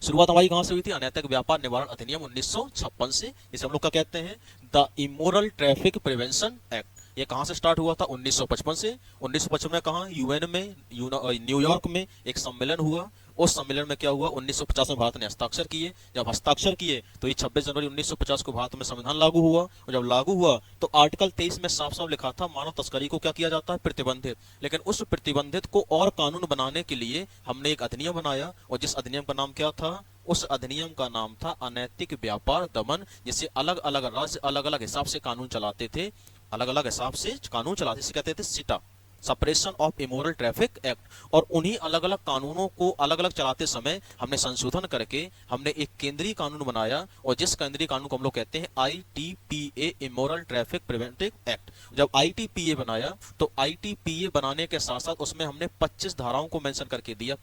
शुरुआत हमारी कहाँ से हुई थी? अनैतिक व्यापार निवारण अधिनियम 1956 से। इसे हम लोग क्या कहते हैं? The immoral traffic prevention act. ये कहाँ से स्टार्ट हुआ था? 1955 से। 1955 में कहाँ? यूएन में, न्यूयॉर्क में एक सम्मेलन हुआ। उस सम्मेलन में क्या हुआ? 1950 में भारत ने हस्ताक्षर किए। जब हस्ताक्षर किए तो ये 26 जनवरी 1950 को भारत में संविधान लागू हुआ। और जब लागू हुआ तो आर्टिकल 23 में साफ साफ लिखा था मानव तस्करी को क्या किया जाता है? प्रतिबंधित। लेकिन उस प्रतिबंधित को और कानून बनाने के लिए हमने एक अधिनियम बनाया, और जिस अधिनियम का नाम क्या था? उस अधिनियम का नाम था अनैतिक व्यापार दमन, जिसे अलग अलग राज्य अलग अलग हिसाब से कानून चलाते थे। अलग अलग हिसाब से कानून चलाते, इसे कहते थे SITA, suppression of immoral traffic act. और उन्हीं अलग अलग कानूनों को अलग अलग चलाते समय हमने संशोधन करके हमने एक केंद्रीय कानून बनाया, और जिस केंद्रीय कानून को हम लोग कहते हैं आईटीपीए, इमोरल ट्रैफिक प्रिवेंटिव एक्ट। जब आईटीपीए बनाया तो आईटीपीए बनाने के साथ साथ उसमें हमने 25 धाराओं को मेंशन करके दिया।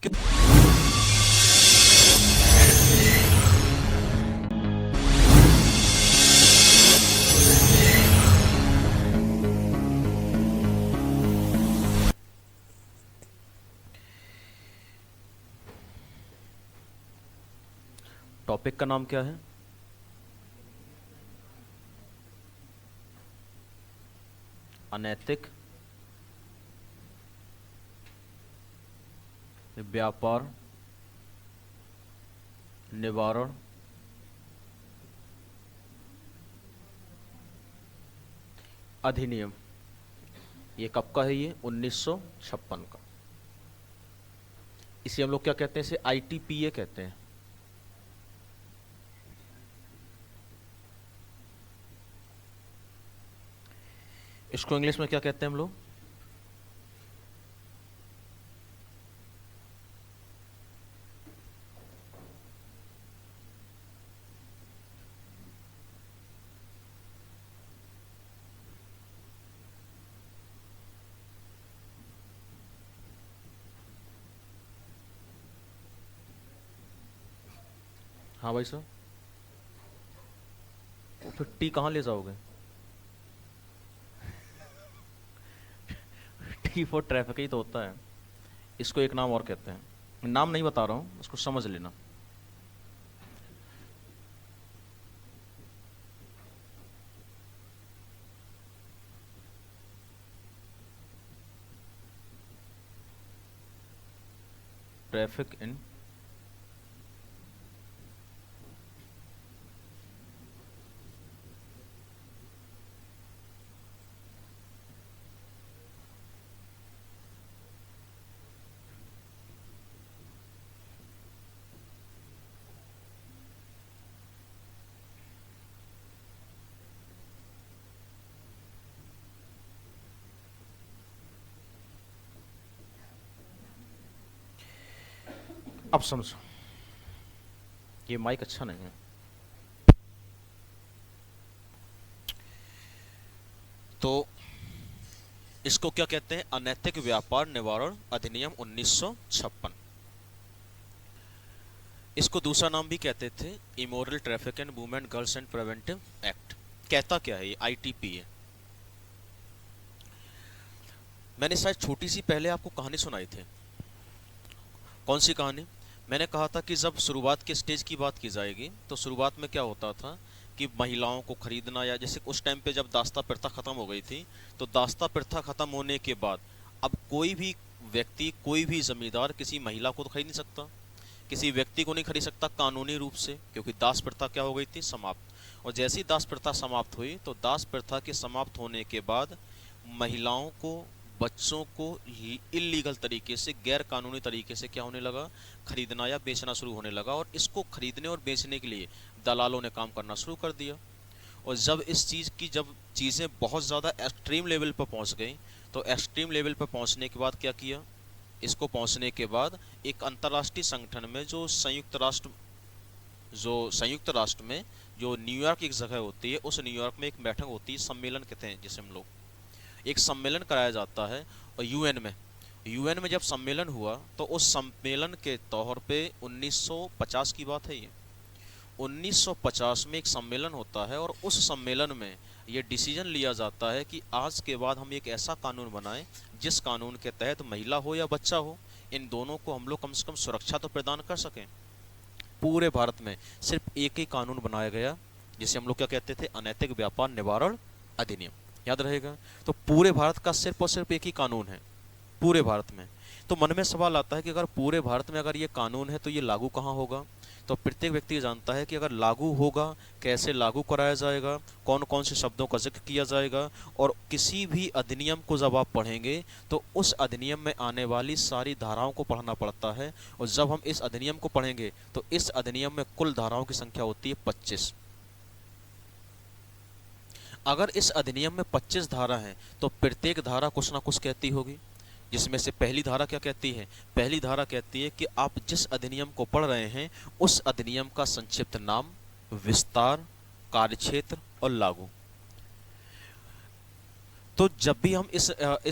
टॉपिक का नाम क्या है? अनैतिक व्यापार निवारण अधिनियम। ये कब का है? ये 1956 का। इसे हम लोग क्या कहते हैं? इसे आईटीपीए कहते हैं। इसको इंग्लिश में क्या कहते हैं हम लोग? हाँ भाई साहब, तो फिर टी कहाँ ले जाओगे? टी फॉर ट्रैफिक ही तो होता है। इसको एक नाम और कहते हैं, नाम नहीं बता रहा हूँ, उसको समझ लेना। ट्रैफिक इन अब समझो, ये माइक अच्छा नहीं है। तो इसको क्या कहते हैं? अनैतिक व्यापार निवारण अधिनियम 1956। इसको दूसरा नाम भी कहते थे immoral traffic and women girls and preventive act. कहता क्या है ये आईटीपीए? मैंने शायद छोटी सी पहले आपको कहानी सुनाई थी। कौन सी कहानी? मैंने कहा था कि जब शुरुआत के स्टेज की बात की जाएगी तो शुरुआत में क्या होता था कि महिलाओं को खरीदना, या जैसे उस टाइम पे जब दास्ता प्रथा खत्म हो गई थी, तो दास्ता प्रथा खत्म होने के बाद अब कोई भी व्यक्ति, कोई भी जमींदार किसी महिला को तो खरीद नहीं सकता, किसी व्यक्ति को नहीं खरीद सकता कानूनी रूप से, क्योंकि दास प्रथा क्या हो गई थी? समाप्त। और जैसी दास प्रथा समाप्त हुई तो दास प्रथा के समाप्त होने के बाद महिलाओं को, बच्चों को इलीगल तरीके से, गैर कानूनी तरीके से क्या होने लगा? खरीदना या बेचना शुरू होने लगा। और इसको खरीदने और बेचने के लिए दलालों ने काम करना शुरू कर दिया। और जब इस चीज़ की, जब चीज़ें बहुत ज़्यादा एक्सट्रीम लेवल पर पहुंच गई, तो एक्सट्रीम लेवल पर पहुंचने के बाद क्या किया? इसको पहुंचने के बाद एक अंतर्राष्ट्रीय संगठन में, जो संयुक्त राष्ट्र में जो न्यूयॉर्क एक जगह होती है, उस न्यूयॉर्क में एक बैठक होती है, सम्मेलन कहते हैं जिसे हम लोग, एक सम्मेलन कराया जाता है। और यूएन में जब सम्मेलन हुआ तो उस सम्मेलन के तौर पे 1950 की बात है ये। 1950 में एक सम्मेलन होता है, और उस सम्मेलन में ये डिसीजन लिया जाता है कि आज के बाद हम एक ऐसा कानून बनाएं जिस कानून के तहत महिला हो या बच्चा हो, इन दोनों को हम लोग कम से कम सुरक्षा तो प्रदान कर सकें। पूरे भारत में सिर्फ एक ही कानून बनाया गया, जिसे हम लोग क्या कहते थे, अनैतिक व्यापार निवारण अधिनियम, याद रहेगा। तो पूरे भारत का सिर्फ और सिर्फ एक ही कानून है पूरे भारत में। तो मन में सवाल आता है कि अगर पूरे भारत में अगर ये कानून है तो ये लागू कहाँ होगा। तो प्रत्येक व्यक्ति जानता है कि अगर लागू होगा, कैसे लागू कराया जाएगा, कौन कौन से शब्दों का जिक्र किया जाएगा, और किसी भी अधिनियम को जब आप पढ़ेंगे तो उस अधिनियम में आने वाली सारी धाराओं को पढ़ना पड़ता है। और जब हम इस अधिनियम को पढ़ेंगे तो इस अधिनियम में कुल धाराओं की संख्या होती है 25। अगर इस अधिनियम में 25 धारा हैं तो प्रत्येक धारा कुछ ना कुछ कहती होगी, जिसमें से पहली धारा क्या कहती है, पहली धारा कहती है कि आप जिस अधिनियम को पढ़ रहे हैं उस अधिनियम का संक्षिप्त नाम, विस्तार, कार्यक्षेत्र और लागू। तो जब भी हम इस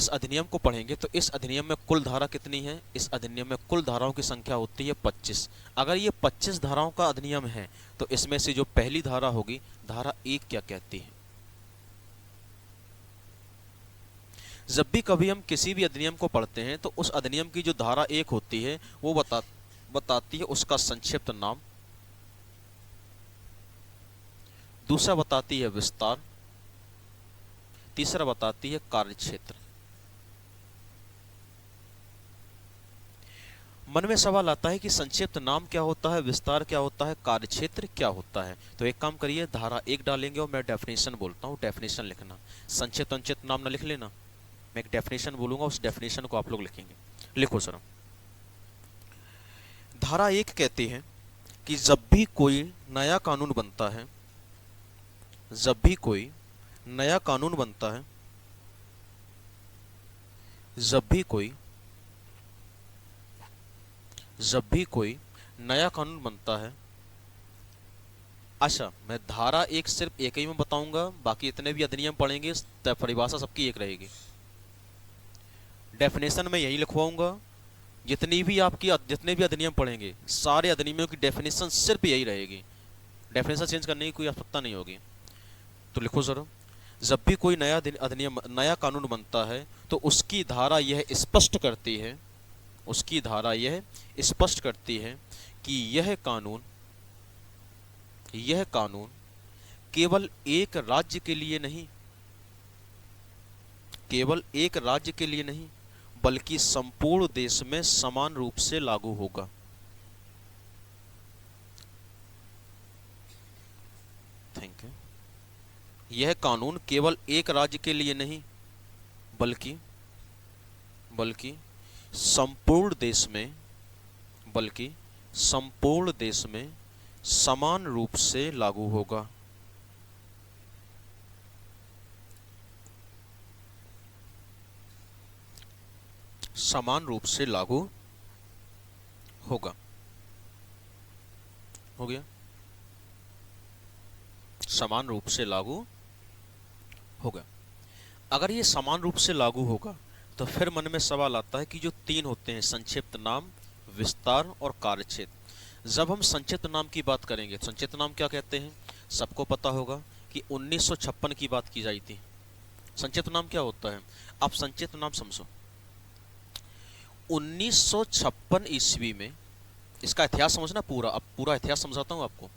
अधिनियम को पढ़ेंगे तो इस अधिनियम में कुल धारा कितनी है, इस अधिनियम में कुल धाराओं की संख्या होती है 25। अगर ये 25 धाराओं का अधिनियम है तो इसमें से जो पहली धारा होगी, धारा 1 क्या कहती है। जब भी कभी हम किसी भी अधिनियम को पढ़ते हैं तो उस अधिनियम की जो धारा 1 होती है वो बताती है उसका संक्षिप्त नाम, दूसरा बताती है विस्तार, तीसरा बताती है कार्यक्षेत्र। मन में सवाल आता है कि संक्षिप्त नाम क्या होता है, विस्तार क्या होता है, कार्यक्षेत्र क्या होता है। तो एक काम करिए, धारा 1 डालेंगे और मैं डेफिनेशन बोलता हूं, डेफिनेशन लिखना, संक्षिप्त नाम ना लिख लेना, मैं एक डेफिनेशन बोलूंगा, उस डेफिनेशन को आप लोग लिखेंगे। लिखो जरा। धारा 1 कहती है कि जब भी कोई नया कानून बनता है, जब भी कोई नया कानून बनता है, जब भी कोई नया कानून बनता है। अच्छा, मैं धारा 1 सिर्फ एक ही में बताऊंगा, बाकी इतने भी अधिनियम पढ़ेंगे परिभाषा सबकी एक रहेगी। डेफिनेशन में यही लिखवाऊंगा, जितने भी अधिनियम पढ़ेंगे सारे अधिनियमों की डेफिनेशन सिर्फ यही रहेगी, डेफिनेशन चेंज करने की कोई आवश्यकता नहीं होगी। तो लिखो जरा, जब भी कोई नया कानून बनता है तो उसकी धारा यह स्पष्ट करती है, उसकी धारा यह स्पष्ट करती है कि यह कानून केवल एक राज्य के लिए नहीं, केवल एक राज्य के लिए नहीं बल्कि संपूर्ण देश में समान रूप से लागू होगा। Thank you. यह कानून केवल एक राज्य के लिए नहीं बल्कि संपूर्ण देश में समान रूप से लागू होगा। समान रूप से लागू होगा। हो गया, समान रूप से लागू होगा। अगर ये समान रूप से लागू होगा तो फिर मन में सवाल आता है कि जो 3 होते हैं, संक्षिप्त नाम, विस्तार और कार्यक्षेत्र। जब हम संक्षिप्त नाम की बात करेंगे, संक्षिप्त नाम क्या कहते हैं, सबको पता होगा कि 1956 की बात की जाई थी। संक्षिप्त नाम क्या होता है, आप संक्षिप्त नाम समझो। 1956 ईस्वी में, इसका इतिहास समझना पूरा, अब पूरा इतिहास समझाता हूं आपको।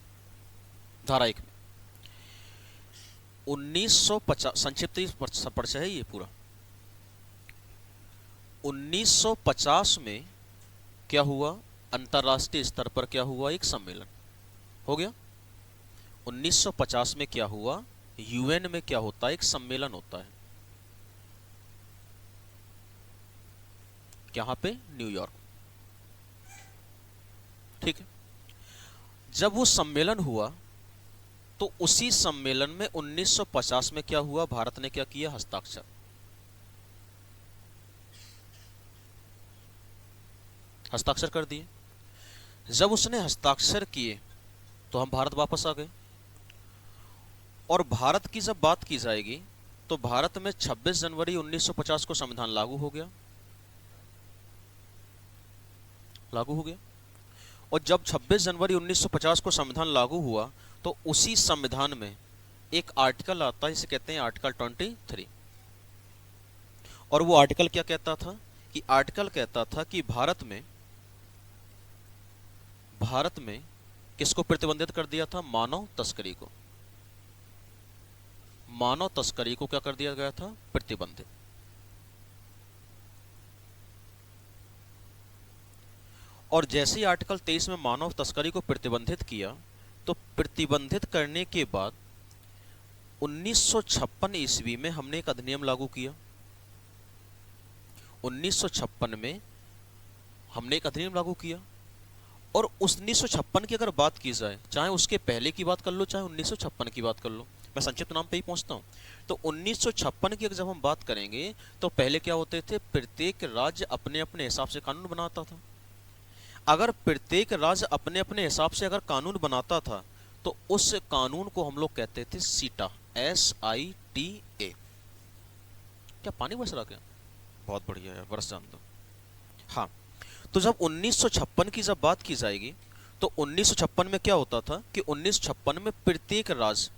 धारा 1 में 1950, संक्षिप्त परिचय है ये पूरा। 1950 में क्या हुआ, अंतरराष्ट्रीय स्तर पर क्या हुआ, एक सम्मेलन हो गया। 1950 में क्या हुआ, यूएन में क्या होता है, एक सम्मेलन होता है, यहाँ पे न्यूयॉर्क। ठीक है, जब वो सम्मेलन हुआ तो उसी सम्मेलन में 1950 में क्या हुआ, भारत ने क्या किया, हस्ताक्षर। हस्ताक्षर कर दिए। जब उसने हस्ताक्षर किए तो हम भारत वापस आ गए। और भारत की जब बात की जाएगी तो भारत में 26 जनवरी 1950 को संविधान लागू हो गया। और जब 26 जनवरी 1950 को संविधान लागू हुआ तो उसी संविधान में एक आर्टिकल आता है, जिसे कहते हैं आर्टिकल 23। और वो आर्टिकल क्या कहता था, कि आर्टिकल कहता था कि भारत में किसको प्रतिबंधित कर दिया था? मानव तस्करी को। मानव तस्करी को क्या कर दिया गया था? प्रतिबंधित। और जैसे ही आर्टिकल 23 में मानव तस्करी को प्रतिबंधित किया, तो प्रतिबंधित करने के बाद 1956 ईस्वी में हमने एक अधिनियम लागू किया। 1956 में हमने एक अधिनियम लागू किया, और 1956 की अगर बात की जाए, चाहे उसके पहले की बात कर लो, चाहे 1956 की बात कर लो, मैं संक्षिप्त नाम पे ही पहुंचता हूं। तो 1956 की अगर जब हम बात करेंगे, तो पहले क्या होते थे? प्रत्येक राज्य अपने अपने हिसाब से कानून बनाता था। अगर प्रत्येक राज्य अपने अपने हिसाब से अगर कानून बनाता था, तो उस कानून को हम लोग कहते थे सीटा, SITA। क्या पानी बरस रहा क्या? बहुत बढ़िया है, बरस जान दो। हाँ, तो जब 1956 की जब बात की जाएगी, तो 1956 में क्या होता था कि 1956 में प्रत्येक राज्य,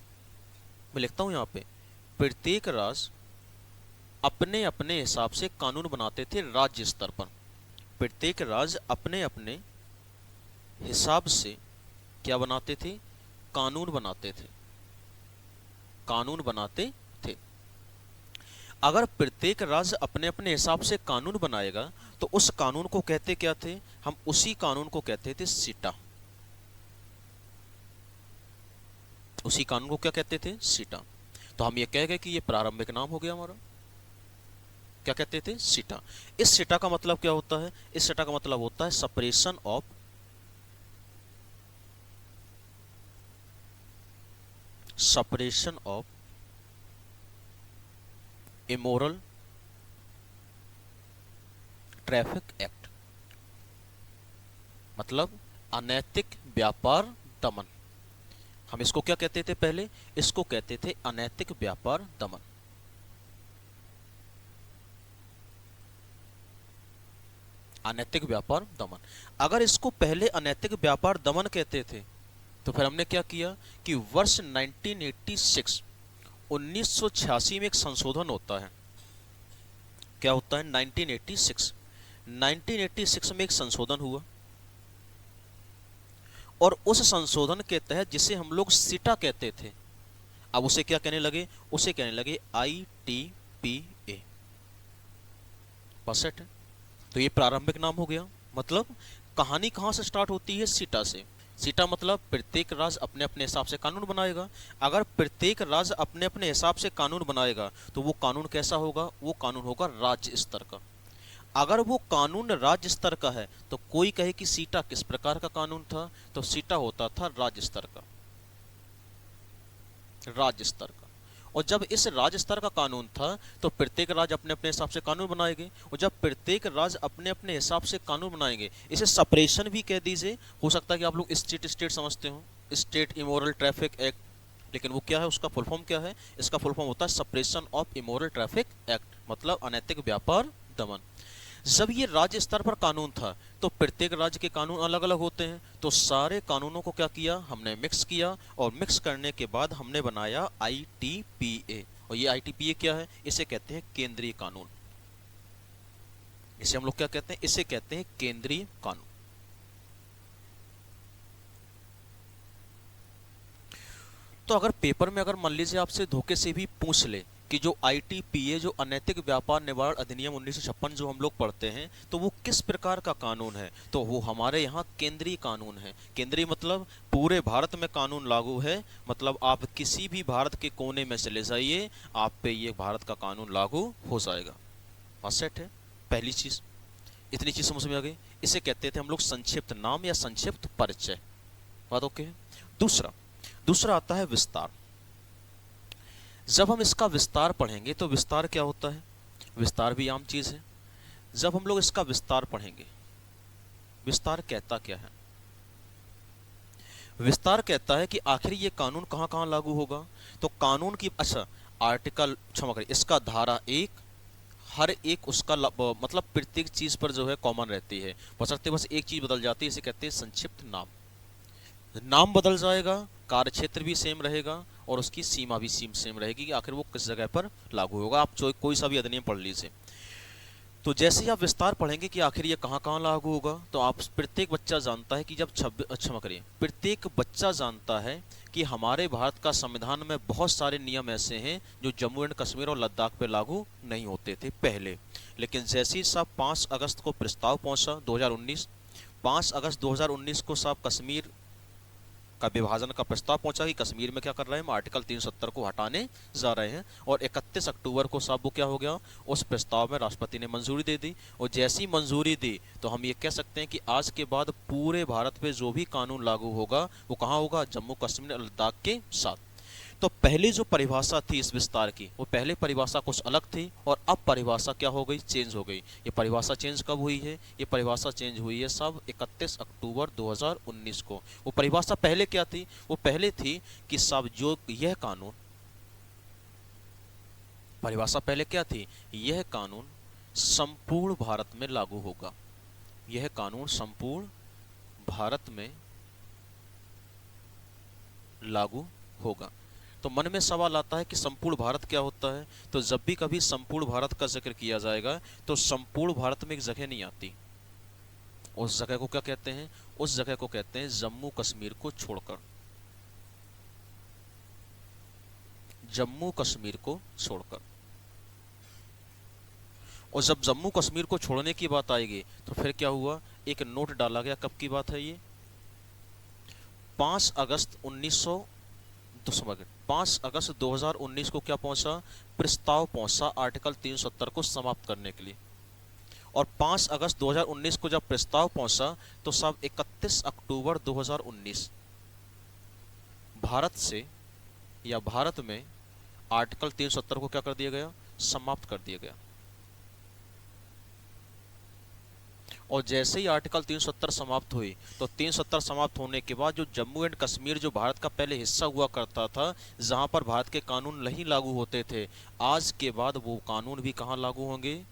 मैं लिखता हूं यहां पे, प्रत्येक राज्य अपने अपने हिसाब से कानून बनाते थे राज्य स्तर पर। प्रत्येक राज्य अपने अपने हिसाब से क्या बनाते थे? कानून बनाते थे। कानून बनाते थे। अगर प्रत्येक राज्य अपने अपने हिसाब से कानून बनाएगा, तो उस कानून को कहते क्या थे? हम उसी कानून को कहते थे सीटा। उसी कानून को क्या कहते थे? सीटा। तो हम ये कह गए कि ये प्रारंभिक नाम हो गया हमारा। क्या कहते थे? सीटा। इस सीटा का मतलब क्या होता है? इस सीटा का मतलब होता है suppression of immoral traffic act, मतलब अनैतिक व्यापार दमन। हम इसको क्या कहते थे पहले? इसको कहते थे अनैतिक व्यापार दमन। अनैतिक व्यापार दमन। अगर इसको पहले अनैतिक व्यापार दमन कहते थे, तो फिर हमने क्या किया कि वर्ष 1986 में एक संशोधन होता है। क्या होता है? 1986 में एक संशोधन हुआ, और उस संशोधन के तहत जिसे हम लोग सीटा कहते थे, अब उसे क्या कहने लगे? उसे कहने लगे ITPA। परसेंट है। तो ये प्रारंभिक नाम हो गया। मतलब कहानी कहां से स्टार्ट होती है? सीटा से। सीटा मतलब प्रत्येक राज्य अपने अपने हिसाब से कानून बनाएगा। अगर प्रत्येक राज्य अपने अपने हिसाब से कानून बनाएगा, तो वो कानून कैसा होगा? वो कानून होगा राज्य स्तर का। अगर वो कानून राज्य स्तर का है, तो कोई कहे कि सीटा किस प्रकार का कानून था? तो सीटा होता था राज्य स्तर का। राज्य स्तर का। और जब इस राज्य स्तर का कानून था, तो प्रत्येक राज्य अपने अपने हिसाब से कानून बनाएंगे, और जब प्रत्येक राज्य अपने अपने हिसाब से कानून बनाएंगे, इसे सेपरेशन भी कह दीजिए। हो सकता है कि आप लोग स्टेट समझते हो, स्टेट इमोरल ट्रैफिक एक्ट, लेकिन वो क्या है? उसका फुल फॉर्म क्या है? इसका फुल फॉर्म होता है separation of immoral traffic act, मतलब अनैतिक व्यापार दमन। जब ये राज्य स्तर पर कानून था, तो प्रत्येक राज्य के कानून अलग अलग होते हैं, तो सारे कानूनों को क्या किया? हमने मिक्स किया, और मिक्स करने के बाद हमने बनाया ITPA। और ये ITPA क्या है? इसे कहते हैं केंद्रीय कानून। इसे हम लोग क्या कहते हैं? इसे कहते हैं केंद्रीय कानून। तो अगर पेपर में अगर मान लीजिए आपसे धोखे से भी पूछ ले कि जो ITPA, जो अनैतिक व्यापार निवारण अधिनियम 1956 जो हम लोग पढ़ते हैं, तो वो किस प्रकार का कानून है? तो वो हमारे यहाँ केंद्रीय कानून है। केंद्रीय मतलब पूरे भारत में कानून लागू है, मतलब आप किसी भी भारत के कोने में चले जाइए, आप पे ये भारत का कानून लागू हो जाएगा। बात सेट है। पहली चीज, इतनी चीज समझ में आ गई। इसे कहते थे हम लोग संक्षिप्त नाम या संक्षिप्त परिचय। बात ओके है। दूसरा आता है विस्तार। जब हम इसका विस्तार पढ़ेंगे, तो विस्तार क्या होता है? विस्तार भी आम चीज है। जब हम लोग इसका विस्तार पढ़ेंगे, विस्तार कहता क्या है? विस्तार कहता है कि आखिर ये कानून कहां कहां लागू होगा। तो कानून की, अच्छा, आर्टिकल, क्षमा करें, इसका धारा 1 हर एक उसका मतलब प्रत्येक चीज पर जो है कॉमन रहती है, बशर्ते बस एक चीज बदल जाती है। इसे कहते हैं संक्षिप्त नाम। नाम बदल जाएगा, कार्य क्षेत्र भी सेम रहेगा, और उसकी सीमा भी सेम रहेगी कि आखिर वो किस जगह पर लागू होगा। आप कोई सा भी अधिनियम पढ़ लीजिए। तो जैसे ही आप विस्तार पढ़ेंगे कि आखिर ये कहाँ कहाँ लागू होगा, तो आप प्रत्येक बच्चा जानता है कि जब क्षमा करिए, प्रत्येक बच्चा जानता है कि हमारे भारत का संविधान में बहुत सारे नियम ऐसे हैं जो जम्मू एंड कश्मीर और लद्दाख पे लागू नहीं होते थे पहले। लेकिन जैसे ही साहब 5 अगस्त को प्रस्ताव पहुंचा 2019, 5 अगस्त 2019 को साहब कश्मीर का विभाजन का प्रस्ताव पहुंचा कि कश्मीर में क्या कर रहे हैं, हम आर्टिकल 370 को हटाने जा रहे हैं। और 31 अक्टूबर को साहब वो क्या हो गया, उस प्रस्ताव में राष्ट्रपति ने मंजूरी दे दी। और जैसी मंजूरी दी तो हम ये कह सकते हैं कि आज के बाद पूरे भारत पे जो भी कानून लागू होगा वो कहाँ होगा, जम्मू कश्मीर और लद्दाख के साथ। तो पहले जो परिभाषा थी इस विस्तार की, वो पहले परिभाषा कुछ अलग थी और अब परिभाषा क्या हो गई, चेंज हो गई। ये परिभाषा चेंज कब हुई है, ये परिभाषा चेंज हुई है सब 31 अक्टूबर 2019 को। वो परिभाषा पहले क्या थी, वो पहले थी कि सब जो यह कानून, परिभाषा पहले क्या थी, यह कानून संपूर्ण भारत में लागू होगा, यह कानून संपूर्ण भारत में लागू होगा। तो मन में सवाल आता है कि संपूर्ण भारत क्या होता है। तो जब भी कभी संपूर्ण भारत का जिक्र किया जाएगा तो संपूर्ण भारत में एक जगह नहीं आती, उस जगह को क्या कहते हैं, उस जगह को कहते हैं जम्मू कश्मीर को छोड़कर, जम्मू कश्मीर को छोड़कर। और जब जम्मू कश्मीर को छोड़ने की बात आएगी तो फिर क्या हुआ, एक नोट डाला गया, कब की बात है ये, 5 अगस्त 5 अगस्त 2019 को क्या पहुंचा, प्रस्ताव पहुंचा आर्टिकल 370 को समाप्त करने के लिए। और 5 अगस्त 2019 को जब प्रस्ताव पहुंचा तो सब 31 अक्टूबर 2019 भारत से या भारत में आर्टिकल 370 को क्या कर दिया गया, समाप्त कर दिया गया। और जैसे ही आर्टिकल 370 समाप्त हुई तो 370 समाप्त होने के बाद जो जम्मू एंड कश्मीर जो भारत का पहले हिस्सा हुआ करता था, जहां पर भारत के कानून नहीं लागू होते थे, आज के बाद वो कानून भी कहां लागू होंगे,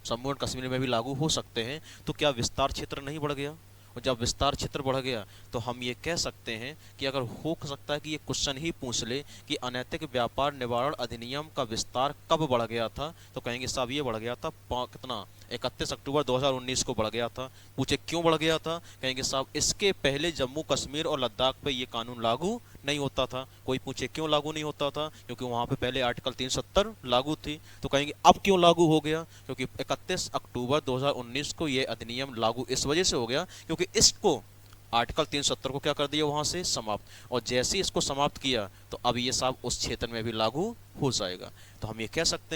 जम्मू एंड कश्मीर में भी लागू हो सकते हैं। तो क्या विस्तार क्षेत्र नहीं बढ़ गया, और जब विस्तार क्षेत्र बढ़ गया तो हम ये कह सकते हैं कि अगर हो सकता है कि ये क्वेश्चन ही पूछ ले कि अनैतिक व्यापार निवारण अधिनियम का विस्तार कब बढ़ गया था, तो कहेंगे साहब ये बढ़ गया था कितना, 31 अक्टूबर 2019 को बढ़ गया था। पूछे क्यों बढ़ गया था, कहेंगे साहब इसके पहले जम्मू कश्मीर और लद्दाख पे ये कानून लागू नहीं होता था। कोई पूछे क्यों लागू नहीं होता था, क्योंकि वहां पे पहले आर्टिकल 370 लागू थी। तो कहेंगे अब क्यों लागू हो गया, क्योंकि 31 अक्टूबर 2019 को ये अधिनियम लागू इस वजह से हो गया क्योंकि इसको आर्टिकल 370 को क्या कर दिया वहां से समाप्त, और जैसे ही इसको समाप्त किया तो अब ये सब उस क्षेत्र में भी लागू हो जाएगा। तो हम ये कह सकते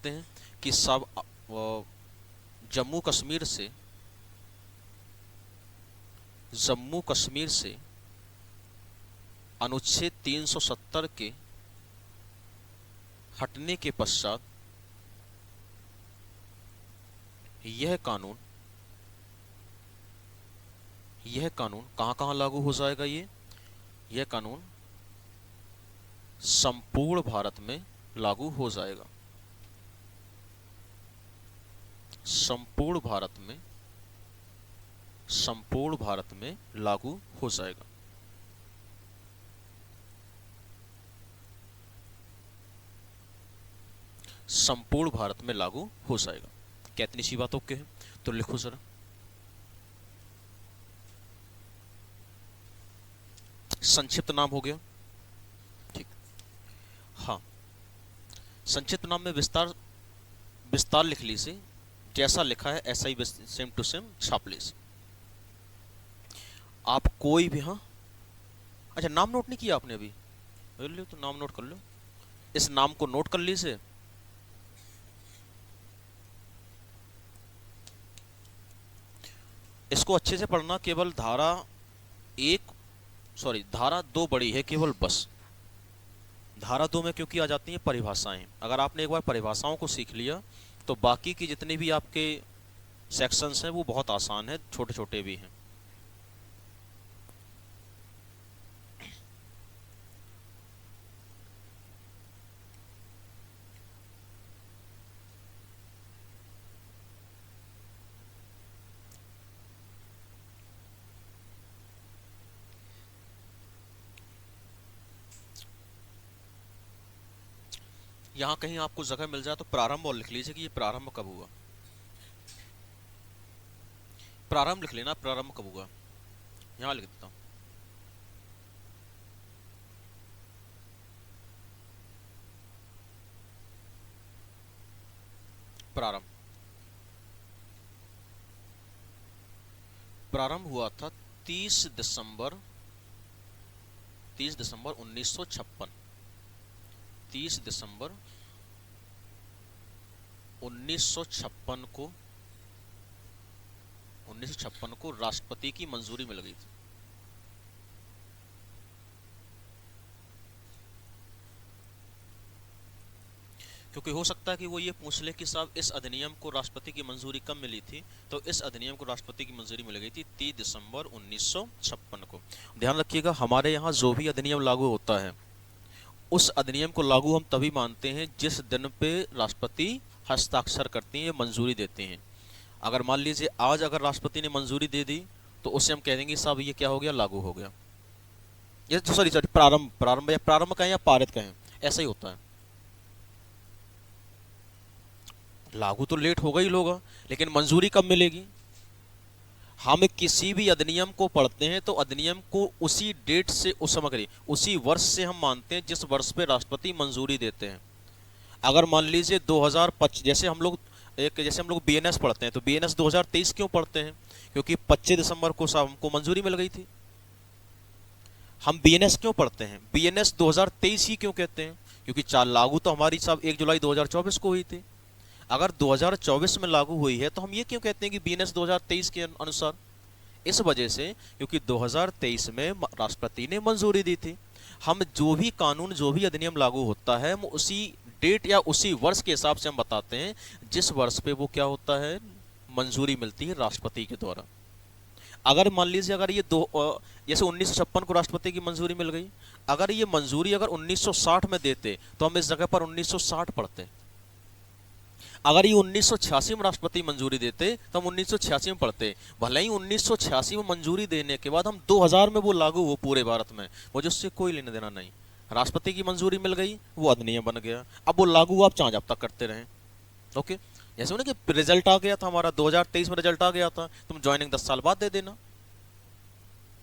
हैं कि सब जम्मू कश्मीर से अनुच्छेद 370 के हटने के पश्चात यह कानून कहां कहां लागू हो जाएगा, यह कानून संपूर्ण भारत में लागू हो जाएगा, संपूर्ण भारत में लागू हो जाएगा। संपूर्ण भारत में लागू हो जाएगा। क्या इतनी सी बात ओके है, तो लिखो जरा। संक्षिप्त नाम हो गया, ठीक। हाँ, संक्षिप्त नाम में विस्तार लिख लीजिए, जैसा लिखा है ऐसा ही सेम टू सेम छाप लीजिए। आप कोई भी, हाँ अच्छा नाम नोट नहीं किया आपने अभी, लो तो नाम नोट कर लो, इस नाम को नोट कर लीजिए। इसको अच्छे से पढ़ना, केवल धारा 2 बड़ी है केवल, बस धारा 2 में क्योंकि आ जाती हैं परिभाषाएं। अगर आपने एक बार परिभाषाओं को सीख लिया तो बाकी की जितने भी आपके सेक्शंस हैं वो बहुत आसान है, छोटे छोटे भी हैं। यहाँ कहीं आपको जगह मिल जाए तो प्रारंभ और लिख लीजिए कि ये प्रारंभ कब हुआ। प्रारंभ लिख लेना, प्रारंभ कब हुआ, यहाँ लिख देता हूँ। प्रारंभ, प्रारंभ हुआ था 30 दिसंबर 1956। 30 दिसंबर 1956 को 1956 को राष्ट्रपति की मंजूरी मिल गई थी। क्योंकि हो सकता है कि वो ये पूछ ले कि साहब इस अधिनियम को राष्ट्रपति की मंजूरी कब मिली थी, तो इस अधिनियम को राष्ट्रपति की मंजूरी मिल गई थी 30 दिसंबर 1956 को। ध्यान रखिएगा, हमारे यहाँ जो भी अधिनियम लागू होता है उस अधिनियम को लागू हम तभी मानते हैं जिस दिन पे राष्ट्रपति हस्ताक्षर करती हैं, मंजूरी देते हैं। अगर मान लीजिए आज अगर राष्ट्रपति ने मंजूरी दे दी तो उससे हम कह देंगे साहब ये क्या हो गया, लागू हो गया। ये सॉरी प्रारंभ, प्रारंभ या प्रारंभ कहें या पारित कहें, ऐसा ही होता है। लागू तो लेट होगा ही होगा, लेकिन मंजूरी कब मिलेगी। हम किसी भी अधिनियम को पढ़ते हैं तो अधिनियम को उसी डेट से, उस समय उसी वर्ष से हम मानते हैं जिस वर्ष पे राष्ट्रपति मंजूरी देते हैं। अगर मान लीजिए 2025, जैसे हम लोग बीएनएस पढ़ते हैं तो बीएनएस 2023 क्यों पढ़ते हैं, क्योंकि 25 दिसंबर को साहब हमको मंजूरी मिल गई थी। हम बीएनएस क्यों पढ़ते हैं, बीएनएस 2023 ही क्यों कहते हैं, क्योंकि लागू तो हमारी साहब 1 जुलाई 2024 को हुई थी। अगर 2024 में लागू हुई है तो हम ये क्यों कहते हैं कि बीएनएस 2023 के अनुसार, इस वजह से क्योंकि 2023 में राष्ट्रपति ने मंजूरी दी थी। हम जो भी कानून, जो भी अधिनियम लागू होता है, हम उसी डेट या उसी वर्ष के हिसाब से हम बताते हैं जिस वर्ष पे वो क्या होता है, मंजूरी मिलती है राष्ट्रपति के द्वारा। अगर मान लीजिए अगर ये जैसे 1956 को राष्ट्रपति की मंजूरी मिल गई, अगर ये मंजूरी अगर 1960 में देते तो हम इस जगह पर 1960 पढ़ते। अगर ये 1986 में राष्ट्रपति मंजूरी देते तो हम 1986 में पढ़ते। भले ही 1986 में मंजूरी देने के बाद हम 2000 में वो लागू हो पूरे भारत में, मुझे उससे कोई लेना देना नहीं। राष्ट्रपति की मंजूरी मिल गई, वो अधिनियम बन गया, अब वो लागू आप चाहे जब तक करते रहें। ओके, जैसे उन्हें कि रिजल्ट आ गया था हमारा 2023 में, रिजल्ट आ गया था, तुम ज्वाइनिंग 10 साल बाद दे देना,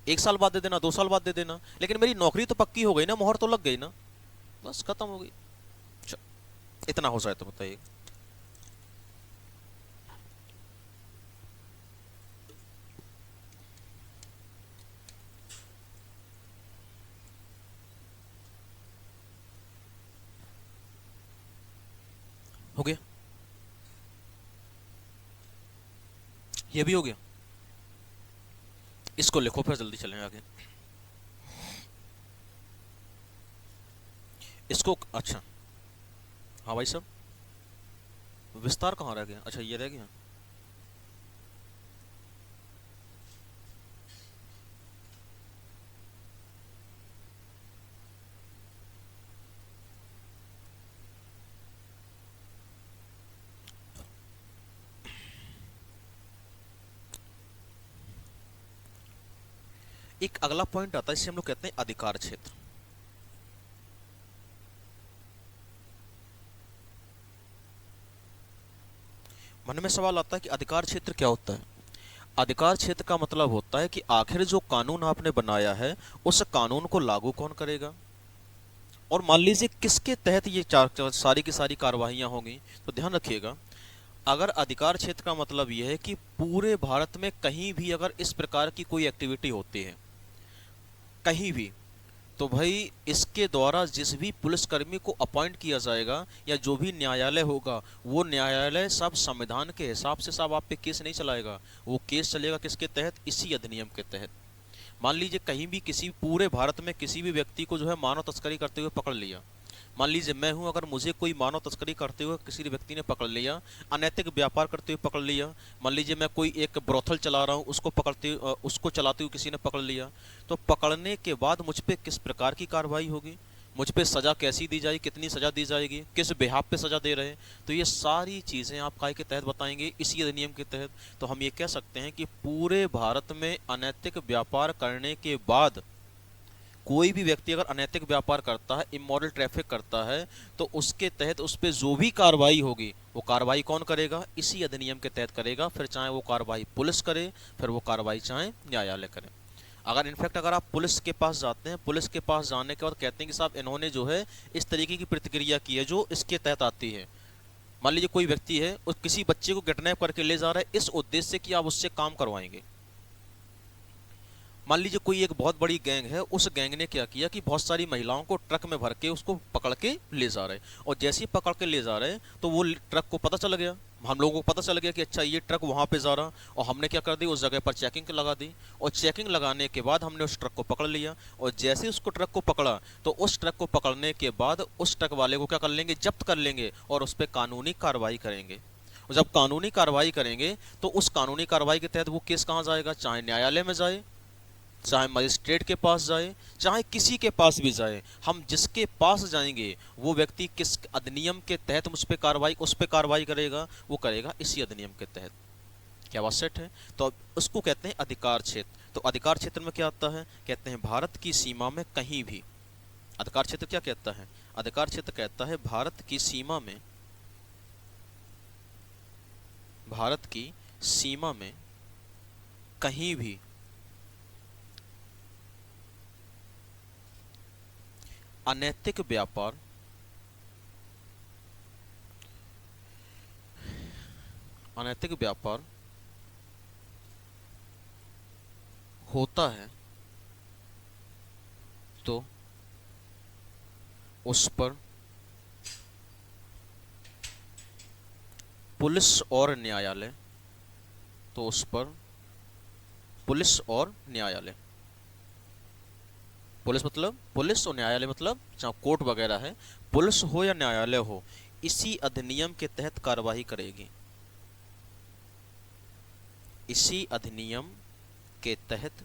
1 साल बाद दे देना, 2 साल बाद दे देना, लेकिन मेरी नौकरी तो पक्की हो गई ना, मोहर तो लग गई ना, बस खत्म हो गई। इतना हो जाए तो बताइए। हो गया, ये भी हो गया। इसको लिखो फिर जल्दी चलें आगे। इसको अच्छा, हाँ भाई साहब, विस्तार कहाँ रह गया, अच्छा ये रह गया। एक अगला पॉइंट आता है, इसे हम लोग कहते हैं अधिकार क्षेत्र। मन में सवाल आता है कि अधिकार क्षेत्र क्या होता है। अधिकार क्षेत्र का मतलब होता है कि आखिर जो कानून आपने बनाया है उस कानून को लागू कौन करेगा, और मान लीजिए किसके तहत ये सारी की सारी कार्रवाइयां होंगी। तो ध्यान रखिएगा, अगर अधिकार क्षेत्र का मतलब यह है कि पूरे भारत में कहीं भी अगर इस प्रकार की कोई एक्टिविटी होती है कहीं भी, तो भाई इसके द्वारा जिस भी पुलिसकर्मी को अपॉइंट किया जाएगा या जो भी न्यायालय होगा, वो न्यायालय सब संविधान के हिसाब से सब आप पे केस नहीं चलाएगा। वो केस चलेगा किसके तहत, इसी अधिनियम के तहत। मान लीजिए कहीं भी किसी पूरे भारत में किसी भी व्यक्ति को जो है मानव तस्करी करते हुए पकड़ लिया। मान लीजिए मैं हूं, अगर मुझे कोई मानव तस्करी करते हुए किसी व्यक्ति ने पकड़ लिया, अनैतिक व्यापार करते हुए पकड़ लिया, मान लीजिए मैं कोई एक ब्रोथल चला रहा हूं, उसको चलाते हुए किसी ने पकड़ लिया, तो पकड़ने के बाद मुझ पे किस प्रकार की कार्रवाई होगी, मुझ पे सजा कैसी दी जाएगी, कितनी सजा दी जाएगी, किस बिहाफ पे सजा दे रहे हैं, तो ये सारी चीजें आप काय के तहत बताएंगे, इसी अधिनियम के तहत। तो हम ये कह सकते हैं कि पूरे भारत में अनैतिक व्यापार करने के बाद कोई भी व्यक्ति अगर अनैतिक व्यापार करता है, इमोरल ट्रैफिक करता है, तो उसके तहत उस पर जो भी कार्रवाई होगी वो कार्रवाई कौन करेगा? इसी अधिनियम के तहत करेगा। फिर चाहे वो कार्रवाई पुलिस करे, फिर वो कार्रवाई चाहे न्यायालय करे। अगर इनफैक्ट अगर आप पुलिस के पास जाते हैं, पुलिस के पास जाने के बाद कहते हैं कि साहब इन्होंने जो है इस तरीके की प्रतिक्रिया की है जो इसके तहत आती है। मान लीजिए कोई व्यक्ति है, उस किसी बच्चे को किडनैप करके ले जा रहा है इस उद्देश्य से कि आप उससे काम करवाएंगे। मान लीजिए कोई एक बहुत बड़ी गैंग है, उस गैंग ने क्या किया कि बहुत सारी महिलाओं को ट्रक में भर के उसको पकड़ के ले जा रहे, और जैसे ही पकड़ के ले जा रहे तो वो ट्रक को पता चल गया, हम लोगों को पता चल गया कि अच्छा ये ट्रक वहां पे जा रहा, और हमने क्या कर दी, उस जगह पर चेकिंग लगा दी, और चेकिंग लगाने के बाद हमने उस ट्रक को पकड़ लिया। और जैसे उसको ट्रक को पकड़ा तो उस ट्रक को पकड़ने के बाद उस ट्रक वाले को क्या कर लेंगे, जब्त कर लेंगे और उस पर कानूनी कार्रवाई करेंगे। और जब कानूनी कार्रवाई करेंगे तो उस कानूनी कार्रवाई के तहत वो केस कहाँ जाएगा, चाहे न्यायालय में जाए, चाहे मजिस्ट्रेट के पास जाए, चाहे किसी के पास भी जाए, हम जिसके पास जाएंगे वो व्यक्ति किस अधिनियम के तहत उस पर कार्रवाई करेगा, वो करेगा इसी अधिनियम के तहत। क्या बात सेट है? तो अब उसको कहते हैं अधिकार क्षेत्र। तो अधिकार क्षेत्र में क्या आता है, कहते हैं भारत की सीमा में कहीं भी। अधिकार क्षेत्र क्या कहता है? अधिकार क्षेत्र कहता है भारत की सीमा में, भारत की सीमा में कहीं भी अनैतिक व्यापार, अनैतिक व्यापार होता है तो उस पर पुलिस और न्यायालय, तो उस पर पुलिस और न्यायालय, पुलिस मतलब पुलिस और न्यायालय मतलब चाहे कोर्ट वगैरह है, पुलिस हो या न्यायालय हो, इसी अधिनियम के तहत कार्रवाई करेगी, इसी अधिनियम के तहत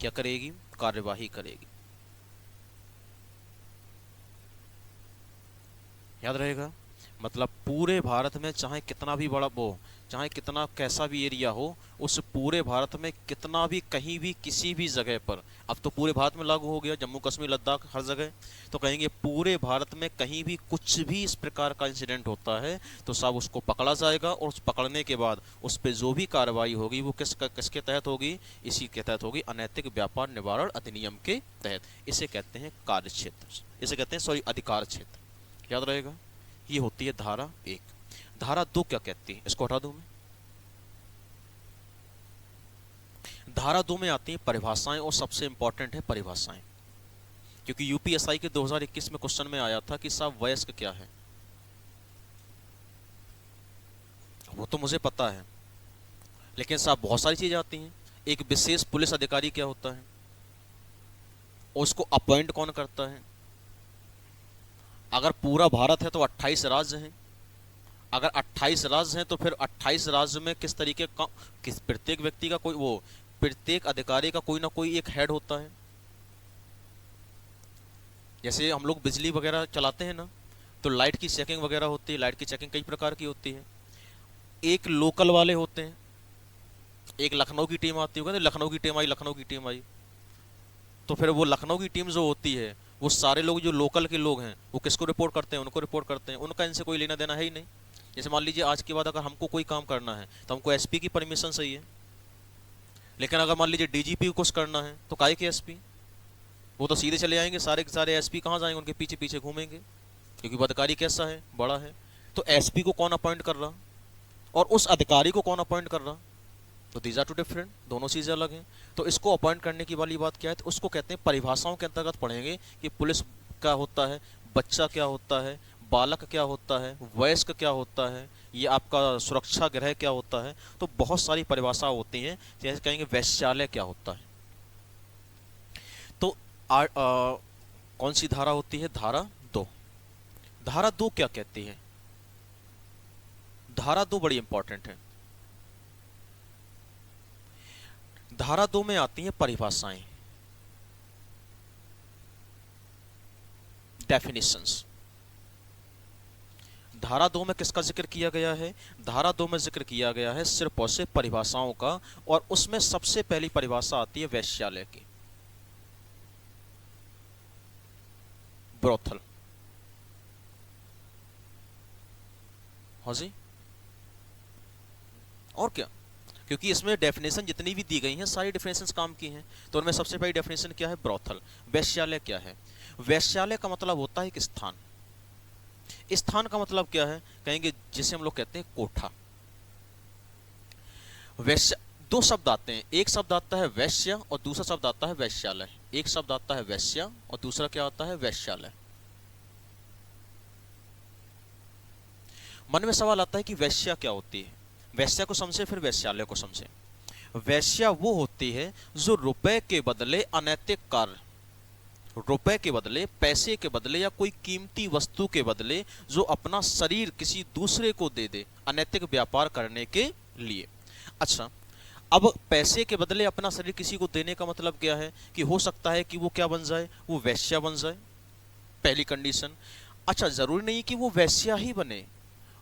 क्या करेगी, कार्यवाही करेगी। याद रहेगा, मतलब पूरे भारत में चाहे कितना भी बड़ा वो, चाहे कितना कैसा भी एरिया हो, उस पूरे भारत में कितना भी कहीं भी किसी भी जगह पर, अब तो पूरे भारत में लागू हो गया, जम्मू कश्मीर लद्दाख हर जगह, तो कहेंगे पूरे भारत में कहीं भी कुछ भी इस प्रकार का इंसिडेंट होता है तो सब उसको पकड़ा जाएगा, और उस पकड़ने के बाद उस पर जो भी कार्रवाई होगी वो किसके तहत होगी, इसी के तहत होगी, अनैतिक व्यापार निवारण अधिनियम के तहत। इसे कहते हैं कार्य क्षेत्र, इसे कहते हैं सॉरी अधिकार क्षेत्र। याद रहेगा, ये होती है धारा 1। धारा 2 क्या कहती है, इसको हटा दूं मैं। धारा 2 में आती है परिभाषाएं, और सबसे इंपॉर्टेंट है परिभाषाएं, क्योंकि यूपीएसआई के 2021 में क्वेश्चन में आया था कि साहब वयस्क क्या है, वो तो मुझे पता है, लेकिन साहब बहुत सारी चीजें आती हैं। एक विशेष पुलिस अधिकारी क्या होता है, और उसको अपॉइंट कौन करता है, अगर पूरा भारत है तो 28 राज्य हैं, अगर 28 राज्य हैं तो फिर 28 राज्य में किस तरीके का, किस प्रत्येक व्यक्ति का कोई वो, प्रत्येक अधिकारी का कोई ना कोई एक हेड होता है। जैसे हम लोग बिजली वगैरह चलाते हैं ना, तो लाइट की चेकिंग वगैरह होती है, लाइट की चेकिंग कई प्रकार की होती है। एक लोकल वाले होते हैं, एक लखनऊ की टीम आती होगी, लखनऊ की टीम आई, लखनऊ की टीम आई, तो फिर वो लखनऊ की टीम जो होती है, वो सारे लोग जो लोकल के लोग हैं वो किसको रिपोर्ट करते हैं, उनको रिपोर्ट करते हैं, उनका इनसे कोई लेना देना है ही नहीं। जैसे मान लीजिए आज के बाद अगर हमको कोई काम करना है तो हमको एसपी की परमिशन चाहिए, लेकिन अगर मान लीजिए डीजीपी को कुछ करना है तो काहे के एसपी, वो तो सीधे चले आएंगे, सारे के सारे एसपी कहाँ जाएंगे, उनके पीछे पीछे घूमेंगे, क्योंकि वो अधिकारी कैसा है, बड़ा है। तो एसपी को कौन अपॉइंट कर रहा और उस अधिकारी को कौन अपॉइंट कर रहा, तो दीज आर टू डिफरेंट, दोनों चीज़ें अलग हैं। तो इसको अपॉइंट करने की वाली बात क्या है, तो उसको कहते हैं परिभाषाओं के अंतर्गत पढ़ेंगे कि पुलिस क्या होता है, बच्चा क्या होता है, बालक क्या होता है, वयस्क क्या होता है, ये आपका सुरक्षा गृह क्या होता है। तो बहुत सारी परिभाषा होती हैं, जैसे कहेंगे वैश्यालय क्या होता है। तो कौन सी धारा होती है, धारा 2। धारा 2 क्या कहती है, धारा 2 बड़ी इंपॉर्टेंट है। धारा 2 में आती हैं परिभाषाएं, डेफिनेशंस। धारा 2 में किसका जिक्र किया गया है, धारा 2 में जिक्र किया गया है सिर्फ और सिर्फ परिभाषाओं का, और उसमें सबसे पहली परिभाषा आती है वैश्यालय की। ब्रोथल। हाँ जी, और क्या, क्योंकि इसमें डेफिनेशन जितनी भी दी गई हैं सारी डेफिनेशंस काम की हैं। तो उनमें सबसे पहली डेफिनेशन क्या है, ब्रोथल। वैश्यालय क्या है? वैश्यालय का मतलब होता है एक स्थान। स्थान का मतलब क्या है, कहेंगे जिसे हम लोग कहते हैं कोठा। वैश्य, दो शब्द आते हैं, एक शब्द आता है वैश्य और दूसरा शब्द आता है वैश्यालय। एक शब्द आता है वैश्य और दूसरा क्या आता है, वैश्यालय। मन में सवाल आता है कि वैश्या क्या होती है। वैश्या को समझे, फिर वैश्यालय को समझे। वैश्या वो होती है जो रुपए के बदले अनैतिक कार्य, रुपए के बदले, पैसे के बदले या कोई कीमती वस्तु के बदले जो अपना शरीर किसी दूसरे को दे दे अनैतिक व्यापार करने के लिए। अच्छा, अब पैसे के बदले अपना शरीर किसी को देने का मतलब क्या है, कि हो सकता है कि वो क्या बन जाए, वो वैश्या बन जाए, पहली कंडीशन। अच्छा, जरूरी नहीं कि वो वैश्या ही बने,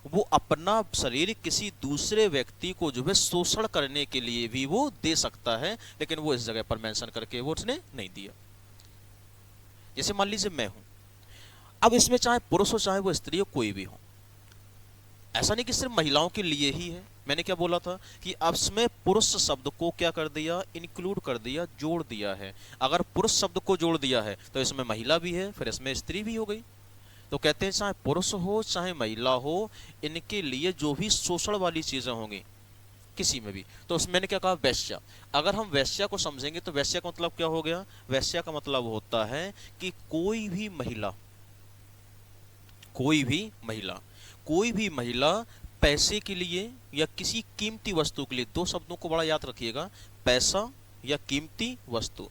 वो अपना शरीर किसी दूसरे व्यक्ति को जो है शोषण करने के लिए भी वो दे सकता है, लेकिन वो इस जगह पर मेंशन करके वो उसने नहीं दिया। जैसे मान लीजिए मैं हूं, अब इसमें चाहे पुरुष हो चाहे वो स्त्री हो, कोई भी हो, ऐसा नहीं कि सिर्फ महिलाओं के लिए ही है। मैंने क्या बोला था कि अब इसमें पुरुष शब्द को क्या कर दिया, इंक्लूड कर दिया, जोड़ दिया है। अगर पुरुष शब्द को जोड़ दिया है तो इसमें महिला भी है, फिर इसमें स्त्री भी हो गई। तो कहते हैं चाहे पुरुष हो चाहे महिला हो, इनके लिए जो भी शोषण वाली चीजें होंगी किसी में भी, तो उसमें मैंने क्या कहा, वैश्या। अगर हम वैश्या को समझेंगे तो वैश्या का मतलब क्या हो गया, वैश्या का मतलब होता है कि कोई भी महिला, कोई भी महिला, कोई भी महिला पैसे के लिए या किसी कीमती वस्तु के लिए, दो शब्दों को बड़ा याद रखिएगा, पैसा या कीमती वस्तु,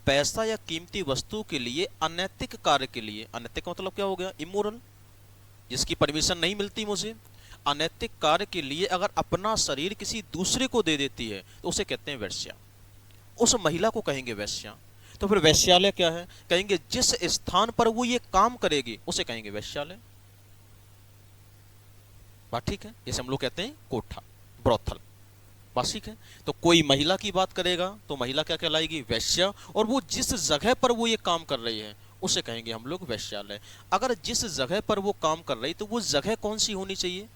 पैसा या कीमती वस्तु के लिए अनैतिक कार्य के लिए, अनैतिक का मतलब क्या हो गया, इमोरल, जिसकी परमिशन नहीं मिलती मुझे, अनैतिक कार्य के लिए अगर अपना शरीर किसी दूसरे को दे देती है तो उसे कहते हैं वैश्या। उस महिला को कहेंगे वैश्या। तो फिर वैश्यालय क्या है, कहेंगे जिस स्थान पर वो ये काम करेगी उसे कहेंगे वैश्यालय। बात ठीक है, जैसे हम लोग कहते हैं कोठा, ब्रोथल, बात ठीक है। तो कोई महिला की बात करेगा तो महिला क्या कहलाएगी, वैश्या, और वो जिस जगह पर वो ये काम कर रही है उसे कहेंगे हम लोग वैश्यालय। अगर जिस जगह पर वो काम कर रही तो वो जगह कौन सी होनी चाहिए,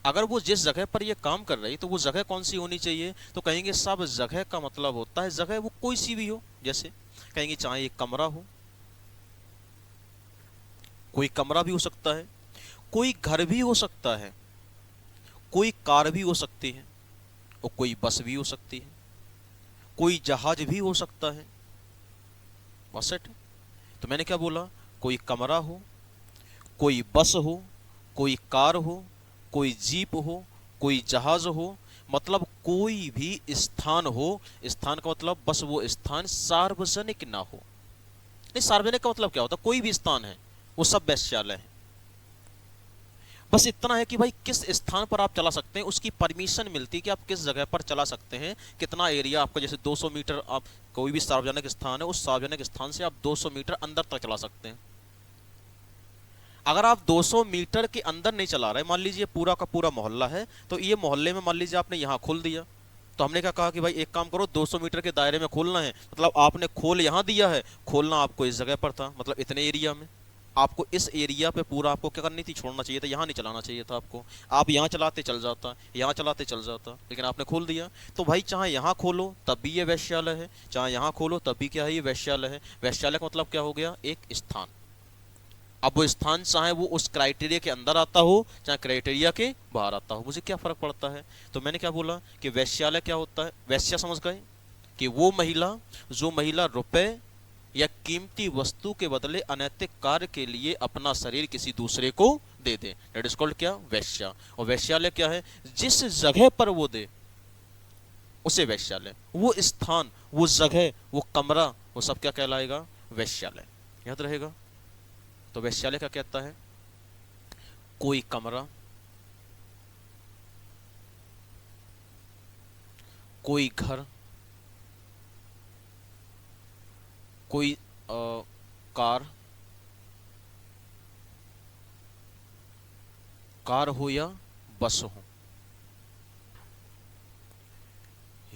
अगर वो जिस जगह पर ये काम कर रही तो वो जगह कौन सी होनी चाहिए, तो कहेंगे सब जगह का मतलब होता है जगह वो कोई सी भी हो। जैसे कहेंगे चाहे एक कमरा हो, कोई कमरा भी हो सकता है, कोई घर भी हो सकता है, कोई कार भी हो सकती है, और कोई बस भी हो सकती है, कोई जहाज भी हो सकता है। बस सेट। तो मैंने क्या बोला, कोई कमरा हो, कोई बस हो, कोई कार हो, कोई जीप हो, कोई जहाज हो, मतलब कोई भी स्थान हो। स्थान का मतलब बस वो स्थान सार्वजनिक ना हो। नहीं, सार्वजनिक का मतलब क्या होता है, कोई भी स्थान है वो सब वैश्यालय है। बस इतना है कि भाई किस स्थान पर आप चला सकते हैं, उसकी परमिशन मिलती है कि आप किस जगह पर चला सकते हैं, कितना एरिया आपका, जैसे 200 मीटर, आप कोई भी सार्वजनिक स्थान है उस सार्वजनिक स्थान से आप 200 मीटर अंदर तक चला सकते हैं। अगर आप 200 मीटर के अंदर नहीं चला रहे, मान लीजिए पूरा का पूरा मोहल्ला है, तो ये मोहल्ले में मान लीजिए आपने यहाँ खोल दिया, तो हमने क्या कहा कि भाई एक काम करो 200 मीटर के दायरे में खोलना है, मतलब आपने खोल यहाँ दिया है, खोलना आपको इस जगह पर था, मतलब इतने एरिया में, आपको इस एरिया पे पूरा आपको क्या करनी थी, छोड़ना चाहिए था, यहाँ नहीं चलाना चाहिए था आपको। आप यहाँ चलाते चल जाता, यहाँ चलाते चल जाता, लेकिन आपने खोल दिया। तो भाई चाहे यहाँ खोलो तब भी ये वैश्यालय है, चाहे यहाँ खोलो तब भी क्या है, ये वैश्यालय है। वैश्यालय का मतलब क्या हो गया, एक स्थान। अब वो स्थान चाहे वो उस क्राइटेरिया के अंदर आता हो चाहे क्राइटेरिया के बाहर आता हो, मुझे क्या फर्क पड़ता है। तो मैंने क्या बोला कि वैश्यालय क्या होता है, वैश्या समझ गए कि वो महिला, जो महिला रुपए या कीमती वस्तु के बदले अनैतिक कार्य के लिए अपना शरीर किसी दूसरे को दे दे, दैट इज कॉल्ड क्या, वैश्या। और वैश्यालय क्या है, जिस जगह पर वो दे उसे वैश्यालय, वो स्थान, वो जगह, वो कमरा, वो सब क्या कहलाएगा, वैश्यालय। याद रहेगा। तो वैश्यालय क्या कहता है, कोई कमरा, कोई घर, कोई कार, कार हो या बस हो,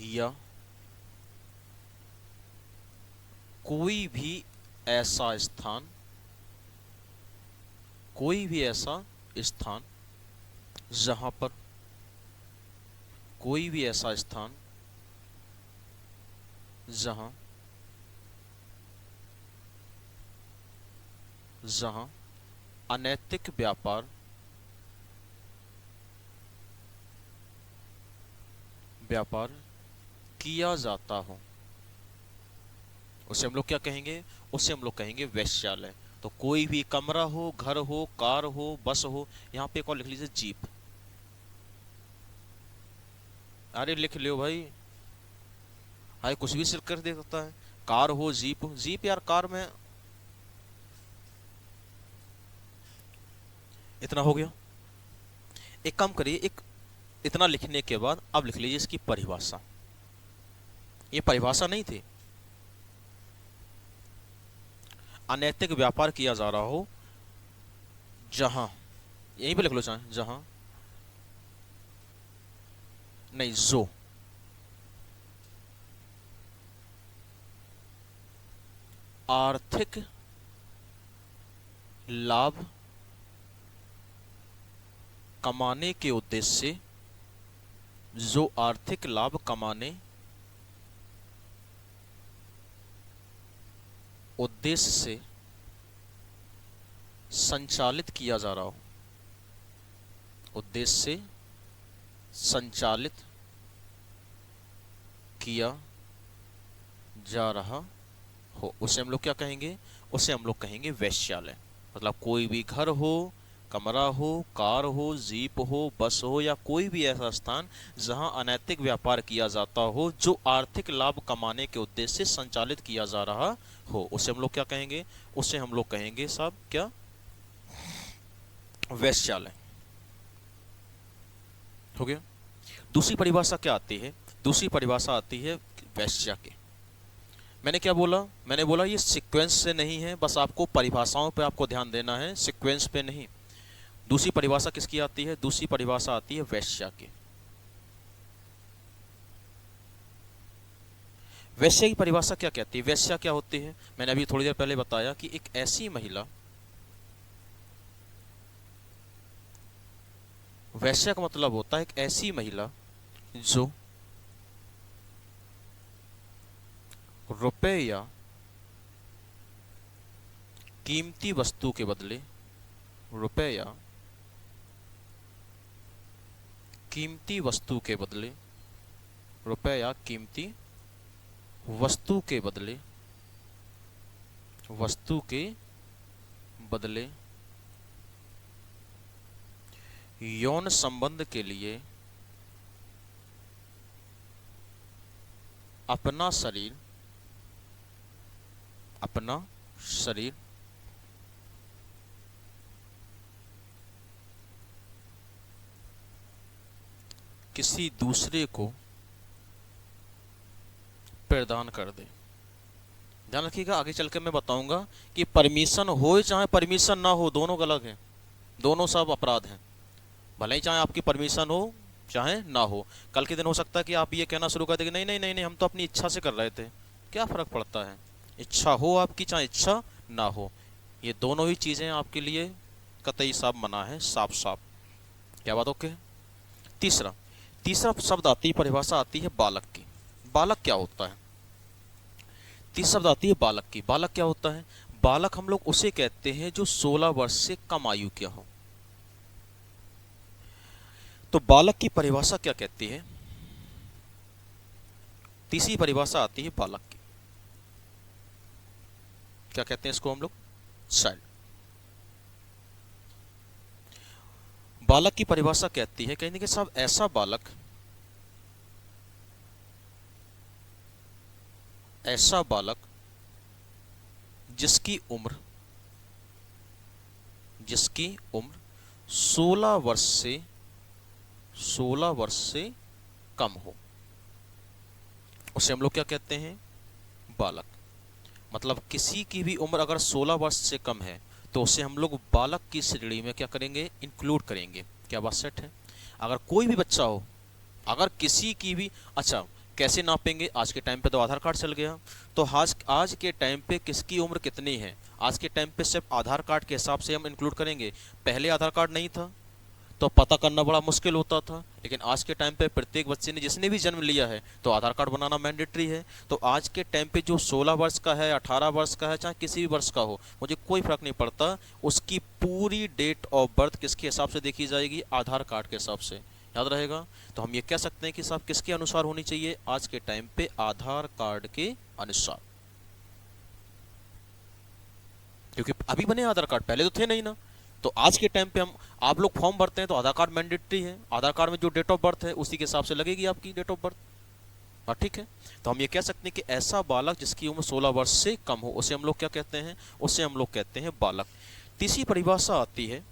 या कोई भी ऐसा स्थान, कोई भी ऐसा स्थान जहां पर, कोई भी ऐसा स्थान जहां जहां अनैतिक व्यापार किया जाता हो, उसे हम लोग क्या कहेंगे? उसे हम लोग कहेंगे वेश्यालय। तो कोई भी कमरा हो, घर हो, कार हो, बस हो, यहां पे एक और लिख लीजिए जीप। अरे लिख लियो भाई, अरे कुछ भी सिर्फ कर दे सकता है। कार हो, जीप हो, जीप यार कार में, इतना हो गया। एक काम करिए, एक इतना लिखने के बाद अब लिख लीजिए इसकी परिभाषा। ये परिभाषा नहीं थी। अनैतिक व्यापार किया जा रहा हो जहां, यहीं पे लिख लो चाहे, जहां नहीं, जो आर्थिक लाभ कमाने के उद्देश्य से, जो आर्थिक लाभ कमाने उद्देश्य से संचालित किया जा रहा हो, उद्देश्य से संचालित किया जा रहा हो, उसे हम लोग क्या कहेंगे? उसे हम लोग कहेंगे वेश्यालय। मतलब कोई भी घर हो, कमरा हो, कार हो, जीप हो, बस हो, या कोई भी ऐसा स्थान जहां अनैतिक व्यापार किया जाता हो, जो आर्थिक लाभ कमाने के उद्देश्य से संचालित किया जा रहा हो, उसे हम लोग क्या कहेंगे? उसे हम लोग कहेंगे साहब क्या? वेश्यालय। हो गया। दूसरी परिभाषा क्या आती है? दूसरी परिभाषा आती है वेश्या के। मैंने क्या बोला? मैंने बोला ये सीक्वेंस से नहीं है, बस आपको परिभाषाओं पे आपको ध्यान देना है, सीक्वेंस पे नहीं। दूसरी परिभाषा किसकी आती है? दूसरी परिभाषा आती है वेश्या की। वेश्या की परिभाषा क्या कहती है? वेश्या क्या होती है? मैंने अभी थोड़ी देर पहले बताया कि एक ऐसी महिला, वेश्या का मतलब होता है एक ऐसी महिला जो रुपए या कीमती वस्तु के बदले, रुपए या कीमती वस्तु के बदले, रुपए या कीमती वस्तु के बदले, वस्तु के बदले यौन संबंध के लिए अपना शरीर किसी दूसरे को प्रदान कर दे। ध्यान रखिएगा, आगे चल के मैं बताऊंगा कि परमिशन हो चाहे परमिशन ना हो, दोनों अलग हैं, दोनों सब अपराध हैं। भले ही चाहे आपकी परमिशन हो चाहे ना हो, कल के दिन हो सकता है कि आप ये कहना शुरू कर दें कि नहीं नहीं नहीं नहीं, हम तो अपनी इच्छा से कर रहे थे। क्या फर्क पड़ता है? इच्छा हो आपकी चाहे इच्छा ना हो, ये दोनों ही चीजें आपके लिए कतई साफ मना है, साफ साफ। क्या बात? ओके। तीसरा शब्द आती है, परिभाषा आती है बालक की। बालक क्या होता है? तीसरा शब्द आती है बालक की। बालक क्या होता है? बालक हम लोग उसे कहते हैं जो 16 वर्ष से कम आयु का हो। तो बालक की परिभाषा क्या कहती है? तीसरी परिभाषा आती है बालक की। क्या कहते हैं इसको हम लोग? चाइल्ड। बालक की परिभाषा कहती है, कहने के साहब ऐसा बालक जिसकी उम्र 16 वर्ष से कम हो, उसे हम लोग क्या कहते हैं? बालक। मतलब किसी की भी उम्र अगर 16 वर्ष से कम है तो उसे हम लोग बालक की श्रेणी में क्या करेंगे? इंक्लूड करेंगे। क्या बात सेट है? अगर कोई भी बच्चा हो, अगर किसी की भी, अच्छा कैसे नापेंगे? आज के टाइम पे तो आधार कार्ड चल गया, तो आज के टाइम पे किसकी उम्र कितनी है, आज के टाइम पे सिर्फ आधार कार्ड के हिसाब से हम इंक्लूड करेंगे। पहले आधार कार्ड नहीं था तो पता करना बड़ा मुश्किल होता था, लेकिन आज के टाइम पे प्रत्येक बच्चे ने जिसने भी जन्म लिया है तो आधार कार्ड बनाना मैंडेटरी है। तो आज के टाइम पे जो 16 वर्ष का है, 18 वर्ष का है, चाहे किसी भी वर्ष का हो, मुझे कोई फर्क नहीं पड़ता, उसकी पूरी डेट ऑफ बर्थ किसके हिसाब से देखी जाएगी? आधार कार्ड के हिसाब से। याद रहेगा? तो हम ये कह सकते हैं कि साहब किसके अनुसार होनी चाहिए? आज के टाइम पे आधार कार्ड के अनुसार, क्योंकि अभी बने आधार कार्ड, पहले तो थे नहीं ना। तो आज के टाइम पे हम, आप लोग फॉर्म भरते हैं तो आधार कार्ड मैंडेटरी है, आधार कार्ड में जो डेट ऑफ बर्थ है उसी के हिसाब से लगेगी आपकी डेट ऑफ बर्थ। हाँ ठीक है। तो हम ये कह सकते हैं कि ऐसा बालक जिसकी उम्र 16 वर्ष से कम हो, उसे हम लोग क्या कहते हैं? उसे हम लोग कहते हैं बालक। तीसरी परिभाषा आती है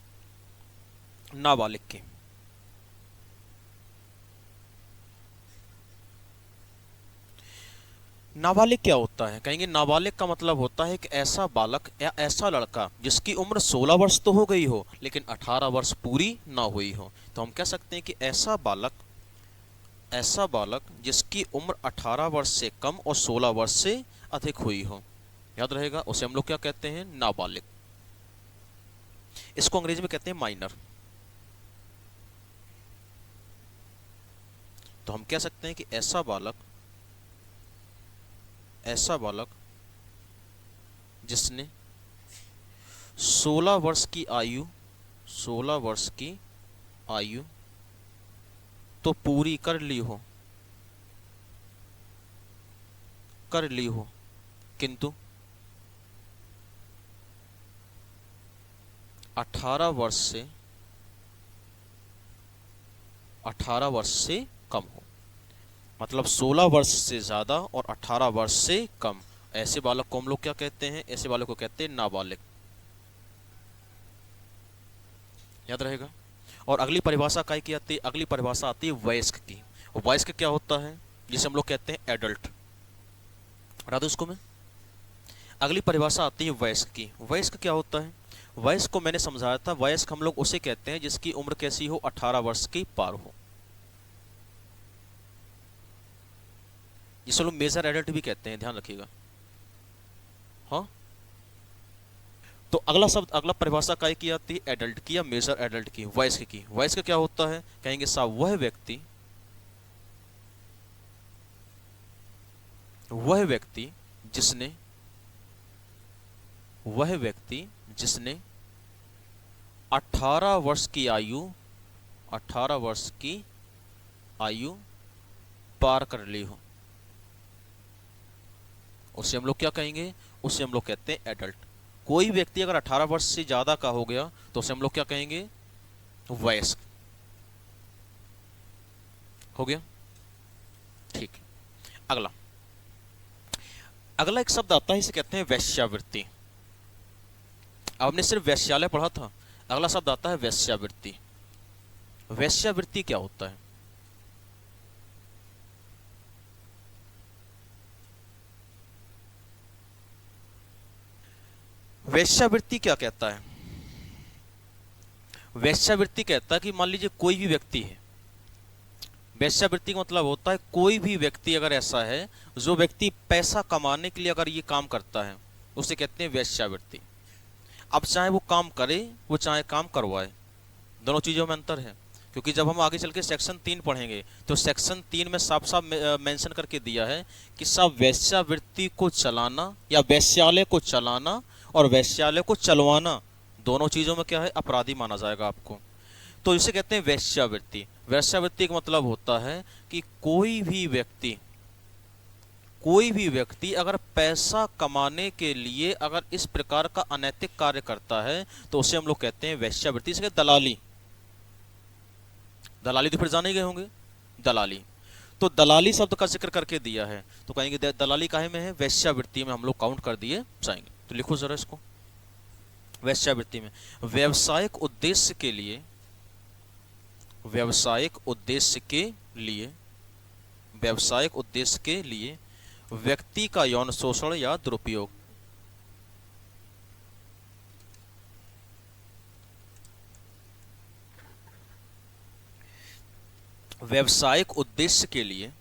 नाबालिग की। नाबालिग क्या होता है? कहेंगे नाबालिग का मतलब होता है कि ऐसा बालक या ऐसा लड़का जिसकी उम्र 16 वर्ष तो हो गई हो लेकिन 18 वर्ष पूरी ना हुई हो। तो हम कह सकते हैं कि ऐसा बालक जिसकी उम्र 18 वर्ष से कम और 16 वर्ष से अधिक हुई हो। याद रहेगा? उसे हम लोग क्या कहते हैं? नाबालिग। इसको अंग्रेजी में कहते हैं माइनर। तो हम कह सकते हैं कि ऐसा बालक जिसने 16 वर्ष की आयु तो पूरी कर ली हो, किंतु 18 वर्ष से कम हो। मतलब 16 वर्ष से ज्यादा और 18 वर्ष से कम, ऐसे बालक को हम लोग क्या कहते हैं? ऐसे बालक को कहते हैं नाबालिग। याद रहेगा? और अगली परिभाषा काय की आती है? अगली परिभाषा आती है वयस्क की। वयस्क क्या होता है? जिसे हम लोग कहते हैं एडल्ट। बता दो इसको मैं। अगली परिभाषा आती है वयस्क की। वयस्क क्या होता है? वयस्क को मैंने समझाया था, वयस्क हम लोग उसे कहते हैं जिसकी उम्र कैसी हो? 18 वर्ष की पार हो, जिसे लोग मेजर एडल्ट भी कहते हैं, ध्यान रखिएगा। हाँ, तो अगला शब्द, अगला परिभाषा काय की आती है? एडल्ट की या मेजर एडल्ट की, वयस्क की। वयस्क क्या होता है? कहेंगे साहब वह व्यक्ति जिसने 18 वर्ष की आयु पार कर ली हो, उसे हम लोग क्या कहेंगे? उसे हम लोग कहते हैं एडल्ट। कोई व्यक्ति अगर 18 वर्ष से ज्यादा का हो गया तो उसे हम लोग क्या कहेंगे? वयस्क। हो गया? ठीक है। अगला एक शब्द आता है, इसे कहते हैं वेश्यावृत्ति। अब हमने सिर्फ वेश्यालय पढ़ा था, अगला शब्द आता है वेश्यावृत्ति। वेश्यावृत्ति क्या होता है? वेश्यावृत्ति क्या कहता है? वेश्यावृत्ति कहता है कि मान लीजिए कोई भी व्यक्ति है, वेश्यावृत्ति का मतलब होता है कोई भी व्यक्ति अगर ऐसा है जो व्यक्ति पैसा कमाने के लिए अगर ये काम करता है, उसे कहते हैं वेश्यावृत्ति। अब चाहे वो काम करे, वो चाहे काम करवाए, दोनों चीजों में अंतर है। क्योंकि जब हम आगे चल के सेक्शन 3 पढ़ेंगे तो सेक्शन 3 में साफ साफ मेंशन करके दिया है कि सब वेश्यावृत्ति को चलाना या वेश्यालय को चलाना और वेश्यालय को चलवाना, दोनों चीजों में क्या है? अपराधी माना जाएगा आपको। तो इसे कहते हैं वेश्यावृत्ति। वेश्यावृत्ति का मतलब होता है कि कोई भी व्यक्ति अगर पैसा कमाने के लिए अगर इस प्रकार का अनैतिक कार्य करता है तो उसे हम लोग कहते हैं वेश्यावृत्ति। इसे दलाली तो फिर जाने गए होंगे, दलाली। तो दलाली शब्द का जिक्र करके दिया है, तो कहेंगे दलाली काहे में है? वेश्यावृत्ति में हम लोग काउंट कर दिए जाएंगे। तो लिखो जरा इसको। वेश्यावृत्ति में व्यावसायिक उद्देश्य के लिए व्यक्ति का यौन शोषण या दुरुपयोग। व्यावसायिक उद्देश्य के लिए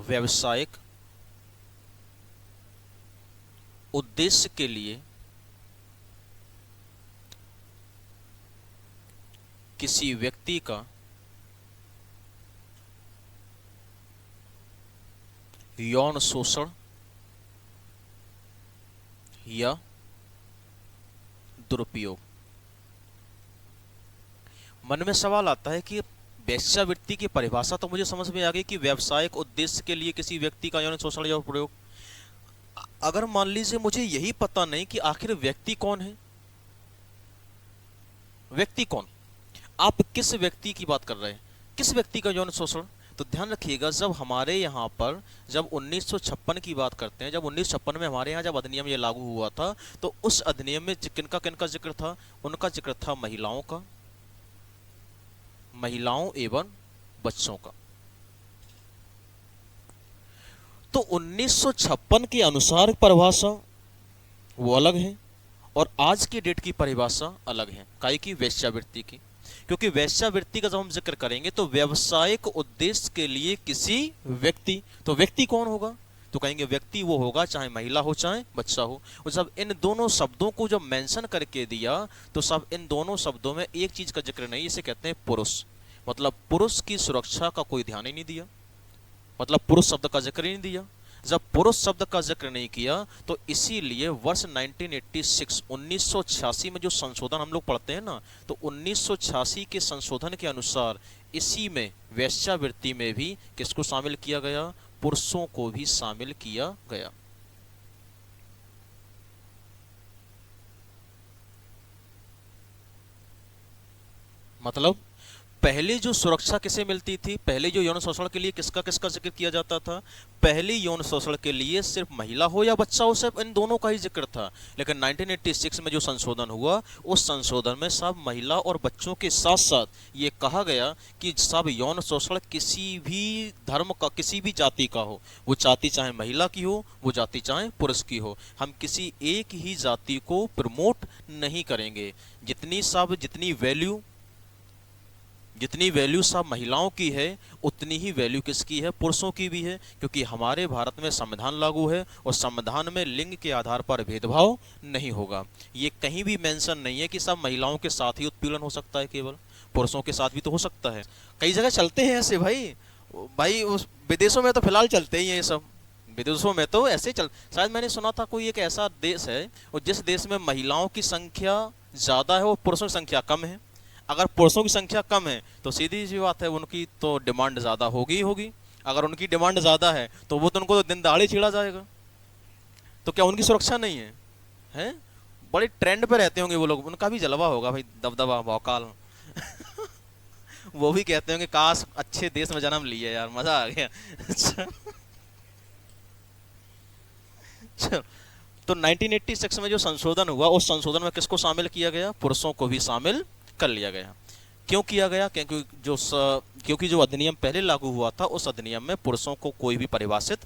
व्यावसायिक उद्देश्य के लिए किसी व्यक्ति का यौन शोषण या दुरुपयोग। मन में सवाल आता है कि वेश्यावृत्ति की परिभाषा तो मुझे समझ में आ गई कि व्यावसायिक उद्देश्य के लिए किसी व्यक्ति का यौन शोषण या प्रयोग। अगर मान लीजिए मुझे यही पता नहीं कि आखिर व्यक्ति कौन है, व्यक्ति कौन, आप किस व्यक्ति की बात कर रहे हैं, किस व्यक्ति का यौन शोषण। तो ध्यान रखिएगा, जब हमारे यहाँ पर जब 1956 की बात करते हैं, जब 1956 में हमारे यहाँ जब अधिनियम ये लागू हुआ था, तो उस अधिनियम में किनका जिक्र था, उनका जिक्र था महिलाओं का, महिलाओं एवं बच्चों का। तो 1956 के अनुसार परिभाषा वो अलग है और आज की डेट की परिभाषा अलग है, काहे की वेश्यावृत्ति की। क्योंकि वेश्यावृत्ति का जब हम जिक्र करेंगे तो व्यावसायिक उद्देश्य के लिए किसी व्यक्ति, तो व्यक्ति कौन होगा, तो कहेंगे व्यक्ति वो होगा चाहे महिला हो चाहे बच्चा हो। और जब इन दोनों शब्दों को जब मेंशन करके दिया तो सब इन दोनों शब्दों में एक चीज का जिक्र नहीं, इसे कहते हैं पुरुष। मतलब पुरुष की सुरक्षा का कोई ध्यान ही नहीं दिया, मतलब पुरुष शब्द का जिक्र ही नहीं दिया। जब पुरुष शब्द का जिक्र नहीं किया तो इसीलिए वर्ष 1986 में जो संशोधन हम लोग पढ़ते हैं ना, तो 1986 के संशोधन के अनुसार इसी में वेश्यावृत्ति में भी किसको शामिल किया गया, पुरुषों को भी शामिल किया गया। मतलब पहले जो सुरक्षा किसे मिलती थी, पहले जो यौन शोषण के लिए किसका किसका जिक्र किया जाता था, पहले यौन शोषण के लिए सिर्फ महिला हो या बच्चा हो, सिर्फ इन दोनों का ही जिक्र था। लेकिन 1986 में जो संशोधन हुआ, उस संशोधन में सब महिला और बच्चों के साथ साथ ये कहा गया कि सब यौन शोषण किसी भी धर्म का, किसी भी जाति का हो, वो जाति चाहे महिला की हो, वो जाति चाहे पुरुष की हो, हम किसी एक ही जाति को प्रमोट नहीं करेंगे। जितनी वैल्यू सब महिलाओं की है उतनी ही वैल्यू किसकी है, पुरुषों की भी है। क्योंकि हमारे भारत में संविधान लागू है और संविधान में लिंग के आधार पर भेदभाव नहीं होगा। ये कहीं भी मेंशन नहीं है कि सब महिलाओं के साथ ही उत्पीड़न हो सकता है, केवल पुरुषों के साथ भी तो हो सकता है। कई जगह चलते हैं ऐसे भाई उस विदेशों में तो फिलहाल चलते ही हैं ये सब, विदेशों में तो ऐसे चल। शायद मैंने सुना था कोई एक ऐसा देश है और जिस देश में महिलाओं की संख्या ज्यादा है और पुरुषों की संख्या कम है। अगर पुरुषों की संख्या कम है तो सीधी सी बात है उनकी तो डिमांड ज्यादा होगी ही होगी। अगर उनकी डिमांड ज्यादा है तो वो तो उनको तो दिन दहाड़े छेड़ा जाएगा। तो क्या उनकी सुरक्षा नहीं है, हैं? बड़े ट्रेंड पे रहते होंगे वो लोग, उनका भी जलवा होगा भाई, दबदबा भौकाल वो भी कहते होंगे काश अच्छे देश में जन्म लिए यार, मजा आ गया। तो 1986 में जो संशोधन हुआ, उस संशोधन में किसको शामिल किया गया, पुरुषों को भी शामिल कर लिया गया। क्यों किया गया, क्योंकि जो अधिनियम पहले लागू हुआ था उस अधिनियम में पुरुषों को कोई भी परिभाषित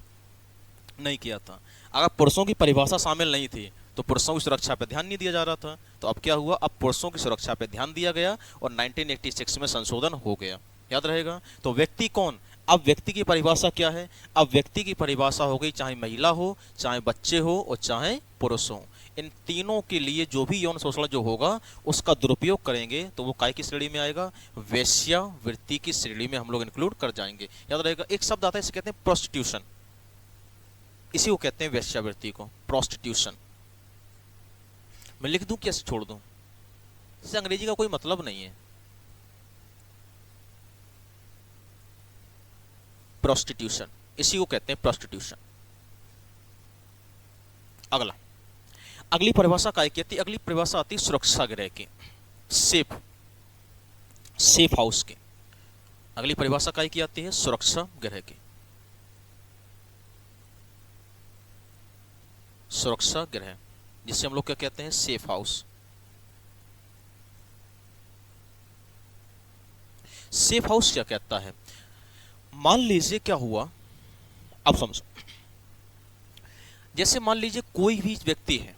नहीं किया था। अगर पुरुषों की परिभाषा शामिल नहीं थी तो पुरुषों की सुरक्षा पर ध्यान नहीं दिया जा रहा था। तो अब क्या हुआ, अब पुरुषों की सुरक्षा पर ध्यान दिया गया और 1986 में संशोधन हो गया, याद रहेगा। तो व्यक्ति कौन, अब व्यक्ति की परिभाषा क्या है, अब व्यक्ति की परिभाषा हो गई चाहे महिला हो, चाहे बच्चे हो और चाहे पुरुष हो। इन तीनों के लिए जो भी यौन शोषण जो होगा उसका दुरुपयोग करेंगे तो वो काय की श्रेणी में आएगा, वेश्यावृत्ति की श्रेणी में हम लोग इंक्लूड कर जाएंगे। याद रहेगा, एक शब्द आता है इसे कहते हैं प्रोस्टिट्यूशन, इसी को कहते हैं वेश्यावृत्ति को, प्रोस्टिट्यूशन। मैं लिख दूं कैसे छोड़ दूं, इससे अंग्रेजी का कोई मतलब नहीं है। प्रोस्टिट्यूशन, इसी को कहते हैं प्रोस्टिट्यूशन। अगली परिभाषा काय की आती, अगली परिभाषा आती सुरक्षा गृह की, सेफ हाउस की। अगली परिभाषा काय की आती है, सुरक्षा गृह की। सुरक्षा गृह जिसे हम लोग क्या कहते हैं, सेफ हाउस। सेफ हाउस क्या कहता है, मान लीजिए क्या हुआ, अब समझो। जैसे मान लीजिए कोई भी व्यक्ति है,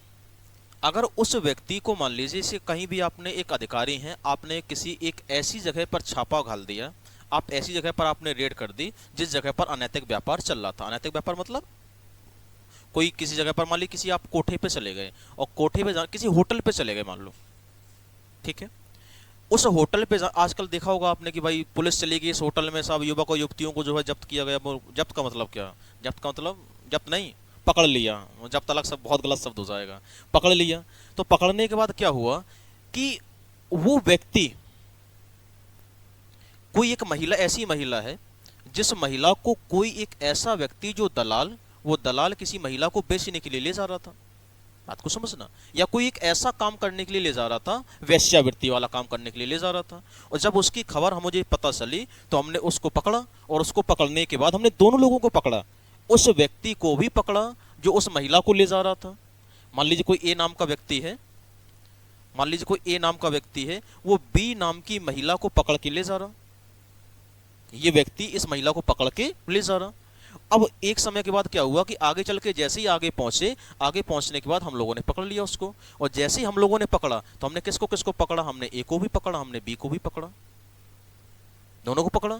अगर उस व्यक्ति को मान लीजिए से कहीं भी आपने एक अधिकारी हैं, आपने किसी एक ऐसी जगह पर छापा घाल दिया, आप ऐसी जगह पर आपने रेड कर दी जिस जगह पर अनैतिक व्यापार चल रहा था। अनैतिक व्यापार मतलब कोई किसी जगह पर, मान ली किसी आप कोठे पे चले गए और कोठे पे किसी होटल पे चले गए मान लो, ठीक है। उस होटल पे आजकल देखा होगा आपने कि भाई पुलिस चली गई इस होटल में, सब युवक और युवतियों को जो है जब्त किया गया। जब्त का मतलब क्या? जब्त का मतलब जब्त नहीं, पकड़ लिया। जब्त अलग सब बहुत गलत शब्द हो जाएगा। पकड़ लिया, तो पकड़ने के बाद क्या हुआ कि वो व्यक्ति, कोई एक महिला, ऐसी महिला है जिस महिला को कोई एक ऐसा व्यक्ति जो दलाल, वो दलाल किसी महिला को बेचने के लिए ले जा रहा था। बात को समझना। या कोई एक ऐसा काम करने के लिए ले जा रहा था, वेश्यावृत्ति वाला काम करने के लिए ले जा रहा था। और जब उसकी खबर हम मुझे पता चली तो हमने उसको पकड़ा, और उसको पकड़ने के बाद हमने दोनों लोगों को पकड़ा। उस व्यक्ति को भी पकड़ा जो उस महिला को ले जा रहा था। मान लीजिए कोई ए नाम का व्यक्ति है, मान लीजिए कोई ए नाम का व्यक्ति है, वो बी नाम की महिला को पकड़ के ले जा रहा। ये व्यक्ति इस महिला को पकड़ के ले जा रहा। अब एक समय के बाद क्या हुआ कि आगे चल के जैसे ही आगे पहुंचे, आगे पहुंचने के बाद हम लोगों ने पकड़ लिया उसको। और जैसे ही हम लोगों ने पकड़ा तो हमने किसको किसको पकड़ा? हमने ए को भी पकड़ा, हमने बी को भी पकड़ा, दोनों को पकड़ा।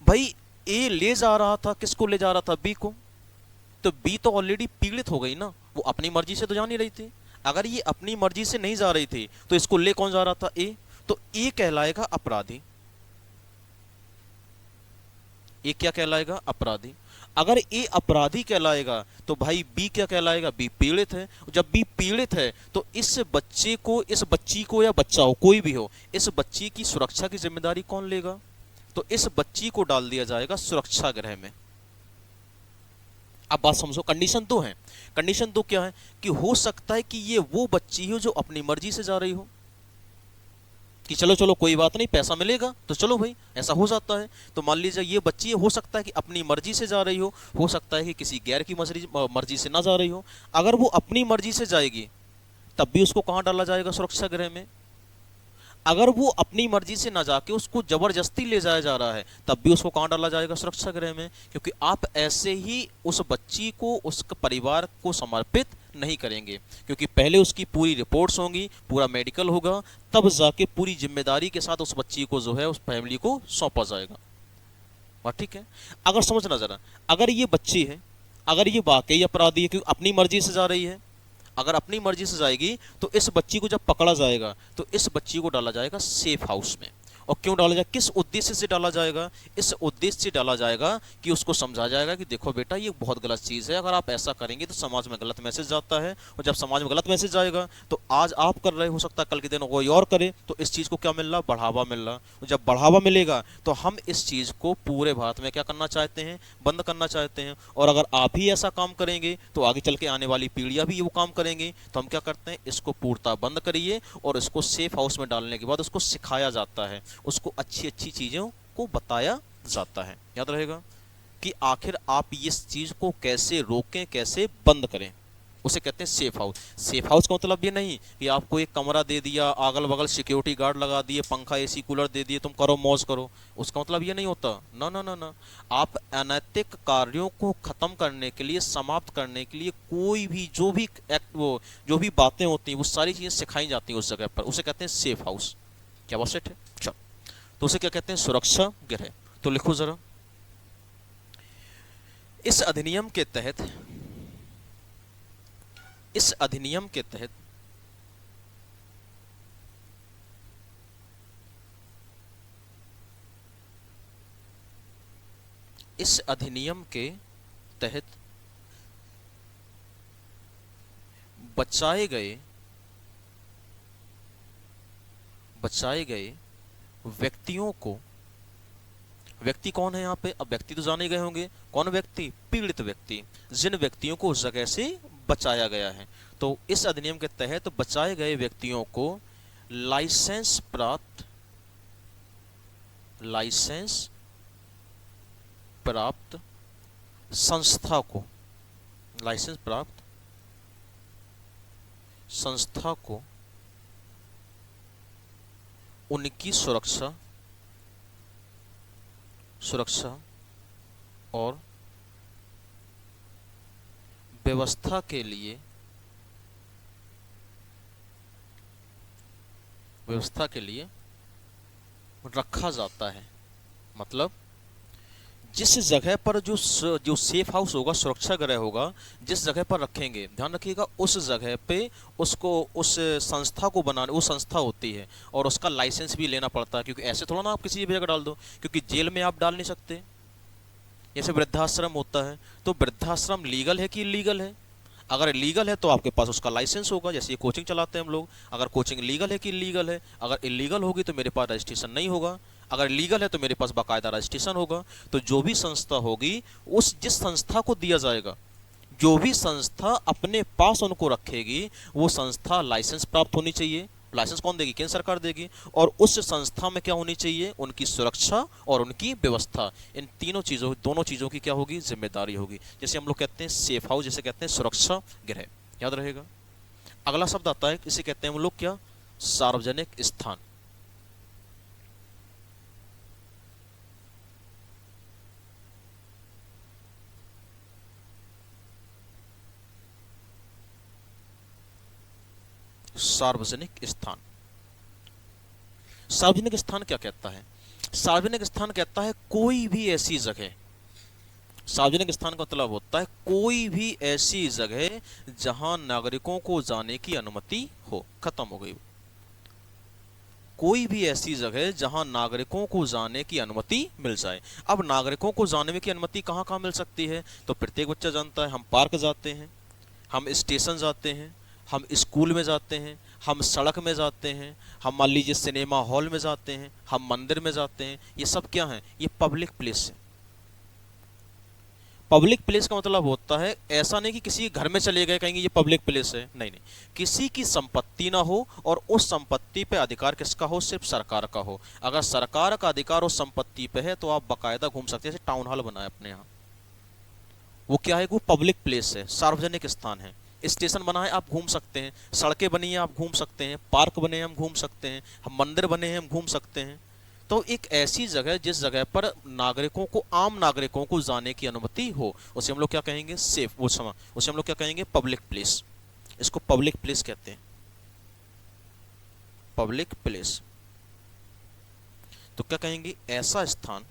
भाई ए ले जा रहा था, किसको ले जा रहा था? बी को। तो बी तो ऑलरेडी पीड़ित हो गई ना, वो अपनी मर्जी से तो जा नहीं रही थी। अगर ये अपनी मर्जी से नहीं जा रही थी तो इसको ले कौन जा रहा था? ए। तो ए कहलाएगा अपराधी। ए क्या कहलाएगा? अपराधी। अगर ए अपराधी कहलाएगा तो भाई बी क्या कहलाएगा? बी पीड़ित है। जब बी पीड़ित है तो इस बच्चे को, इस बच्ची को, या बच्चा हो कोई भी हो, इस बच्ची की सुरक्षा की जिम्मेदारी कौन लेगा? तो इस बच्ची को डाल दिया जाएगा सुरक्षा गृह में। अब बात समझो, कंडीशन दो है। कंडीशन दो क्या है कि हो सकता है कि ये वो बच्ची हो जो अपनी मर्जी से जा रही हो, कि चलो चलो कोई बात नहीं, पैसा मिलेगा तो चलो भाई, ऐसा हो जाता है। तो मान लीजिए ये बच्ची हो सकता है कि अपनी मर्जी से जा रही हो सकता है कि किसी गैर की मर्जी से ना जा रही हो। अगर वो अपनी मर्जी से जाएगी तब भी उसको कहाँ डाला जाएगा? सुरक्षा गृह में। अगर वो अपनी मर्जी से ना जाके उसको जबरदस्ती ले जाया जा रहा है तब भी उसको कहाँ डाला जाएगा? सुरक्षा गृह में। क्योंकि आप ऐसे ही उस बच्ची को, उस परिवार को समर्पित नहीं करेंगे, क्योंकि पहले उसकी पूरी रिपोर्ट्स होंगी, पूरा मेडिकल होगा, तब जाके पूरी जिम्मेदारी के साथ उस बच्ची को जो है उस फैमिली को सौंपा जाएगा। बात ठीक है? अगर समझना जरा, अगर ये बच्ची है, अगर ये वाकई अपराधी है क्योंकि अपनी मर्जी से जा रही है, अगर अपनी मर्जी से जाएगी तो इस बच्ची को जब पकड़ा जाएगा तो इस बच्ची को डाला जाएगा सेफ हाउस में। और क्यों डाला जाएगा? किस उद्देश्य से डाला जाएगा? इस उद्देश्य से डाला जाएगा कि उसको समझा जाएगा कि देखो बेटा ये बहुत गलत चीज़ है, अगर आप ऐसा करेंगे तो समाज में गलत मैसेज जाता है, और जब समाज में गलत मैसेज जाएगा तो आज आप कर रहे हो सकता है कल के दिन कोई और करे, तो इस चीज़ को क्या मिल रहा? बढ़ावा मिल रहा। तो जब बढ़ावा मिलेगा तो हम इस चीज़ को पूरे भारत में क्या करना चाहते हैं? बंद करना चाहते हैं। और अगर आप ही ऐसा काम करेंगे तो आगे चल के आने वाली पीढ़ियाँ भी वो काम करेंगी। तो हम क्या करते हैं? इसको पूर्णतः बंद करिए, और इसको सेफ हाउस में डालने के बाद उसको सिखाया जाता है, उसको अच्छी अच्छी चीज़ों को बताया जाता है। याद रहेगा कि आखिर आप इस चीज़ को कैसे रोकें, कैसे बंद करें, उसे कहते हैं सेफ हाउस। सेफ हाउस का मतलब ये नहीं कि आपको एक कमरा दे दिया, अगल बगल सिक्योरिटी गार्ड लगा दिए, पंखा एसी कूलर दे दिए, तुम करो मौज करो, उसका मतलब ये नहीं होता। ना ना ना ना, आप अनैतिक कार्यों को खत्म करने के लिए, समाप्त करने के लिए कोई भी जो भी एक्ट, वो जो भी बातें होती हैं वो सारी चीज़ें सिखाई जाती हैं उस जगह पर, उसे कहते हैं सेफ हाउस। क्या बात सेट है? चलो, तो उसे क्या कहते हैं? सुरक्षा गृह। तो लिखो जरा, इस अधिनियम के तहत, इस अधिनियम के तहत इस अधिनियम के तहत बचाए गए व्यक्तियों को, व्यक्ति कौन है यहाँ पे? अब व्यक्ति तो जाने गए होंगे, कौन व्यक्ति? पीड़ित व्यक्ति, जिन व्यक्तियों को उस जगह से बचाया गया है। तो इस अधिनियम के तहत बचाए गए व्यक्तियों को लाइसेंस प्राप्त संस्था को, लाइसेंस प्राप्त संस्था को उनकी सुरक्षा और व्यवस्था के लिए रखा जाता है। मतलब जिस जगह पर जो सेफ हाउस होगा, सुरक्षा गृह होगा, जिस जगह पर रखेंगे, ध्यान रखिएगा, उस जगह पे उसको, उस संस्था को बनाने, वो संस्था होती है और उसका लाइसेंस भी लेना पड़ता है, क्योंकि ऐसे थोड़ा ना आप किसी भी जगह डाल दो, क्योंकि जेल में आप डाल नहीं सकते। जैसे वृद्धाश्रम होता है, तो वृद्धाश्रम लीगल है कि इलीगल है? अगर लीगल है तो आपके पास उसका लाइसेंस होगा, जैसे ये कोचिंग चलाते हैं हम लोग, अगर कोचिंग लीगल है कि इलीगल है? अगर इलीगल होगी तो मेरे पास रजिस्ट्रेशन नहीं होगा, अगर लीगल है तो मेरे पास बाकायदा रजिस्ट्रेशन होगा। तो जो भी संस्था होगी, उस जिस संस्था को दिया जाएगा, जो भी संस्था अपने पास उनको रखेगी, वो संस्था लाइसेंस प्राप्त होनी चाहिए। लाइसेंस कौन देगी? केंद्र सरकार देगी। और उस संस्था में क्या होनी चाहिए? उनकी सुरक्षा और उनकी व्यवस्था, इन तीनों चीजों, दोनों चीजों की क्या होगी? जिम्मेदारी होगी। जैसे हम लोग कहते हैं सेफ हाउस, जैसे कहते हैं सुरक्षा गृह, याद रहेगा। अगला शब्द आता है, इसे कहते हैं हम लोग क्या? सार्वजनिक स्थान। सार्वजनिक स्थान। सार्वजनिक स्थान क्या कहता है? सार्वजनिक स्थान कहता है कोई भी ऐसी जगह, सार्वजनिक स्थान का मतलब होता है कोई भी ऐसी जगह जहां नागरिकों को जाने की अनुमति हो। खत्म हो गई। कोई भी ऐसी जगह जहां नागरिकों को जाने की अनुमति मिल जाए। अब नागरिकों को जाने की अनुमति कहां कहां मिल सकती है? तो प्रत्येक बच्चा जानता है, हम पार्क जाते हैं, हम स्टेशन जाते हैं, हम स्कूल में जाते हैं, हम सड़क में जाते हैं, हम मान लीजिए सिनेमा हॉल में जाते हैं, हम मंदिर में जाते हैं। ये सब क्या है? ये पब्लिक प्लेस है। पब्लिक प्लेस का मतलब होता है, ऐसा नहीं कि किसी घर में चले गए कहेंगे ये पब्लिक प्लेस है, नहीं नहीं, किसी की संपत्ति ना हो और उस संपत्ति पे अधिकार किसका हो? सिर्फ सरकार का हो। अगर सरकार का अधिकार उस संपत्ति पे है तो आप बाकायदा घूम सकते हैं। जैसे टाउन हॉल बना है अपने यहाँ, वो क्या है? वो पब्लिक प्लेस है, सार्वजनिक स्थान है। स्टेशन बना है, आप घूम सकते हैं। सड़कें बनी है, आप घूम सकते हैं। पार्क बने हैं, हम घूम सकते हैं। हम मंदिर बने हैं, हम घूम सकते हैं। तो एक ऐसी जगह जिस जगह पर नागरिकों को, आम नागरिकों को जाने की अनुमति हो, उसे हम लोग क्या कहेंगे? सेफ, वो समय उसे हम लोग क्या कहेंगे? Public place. इसको पब्लिक प्लेस कहते हैं, पब्लिक प्लेस। तो क्या कहेंगे? ऐसा स्थान,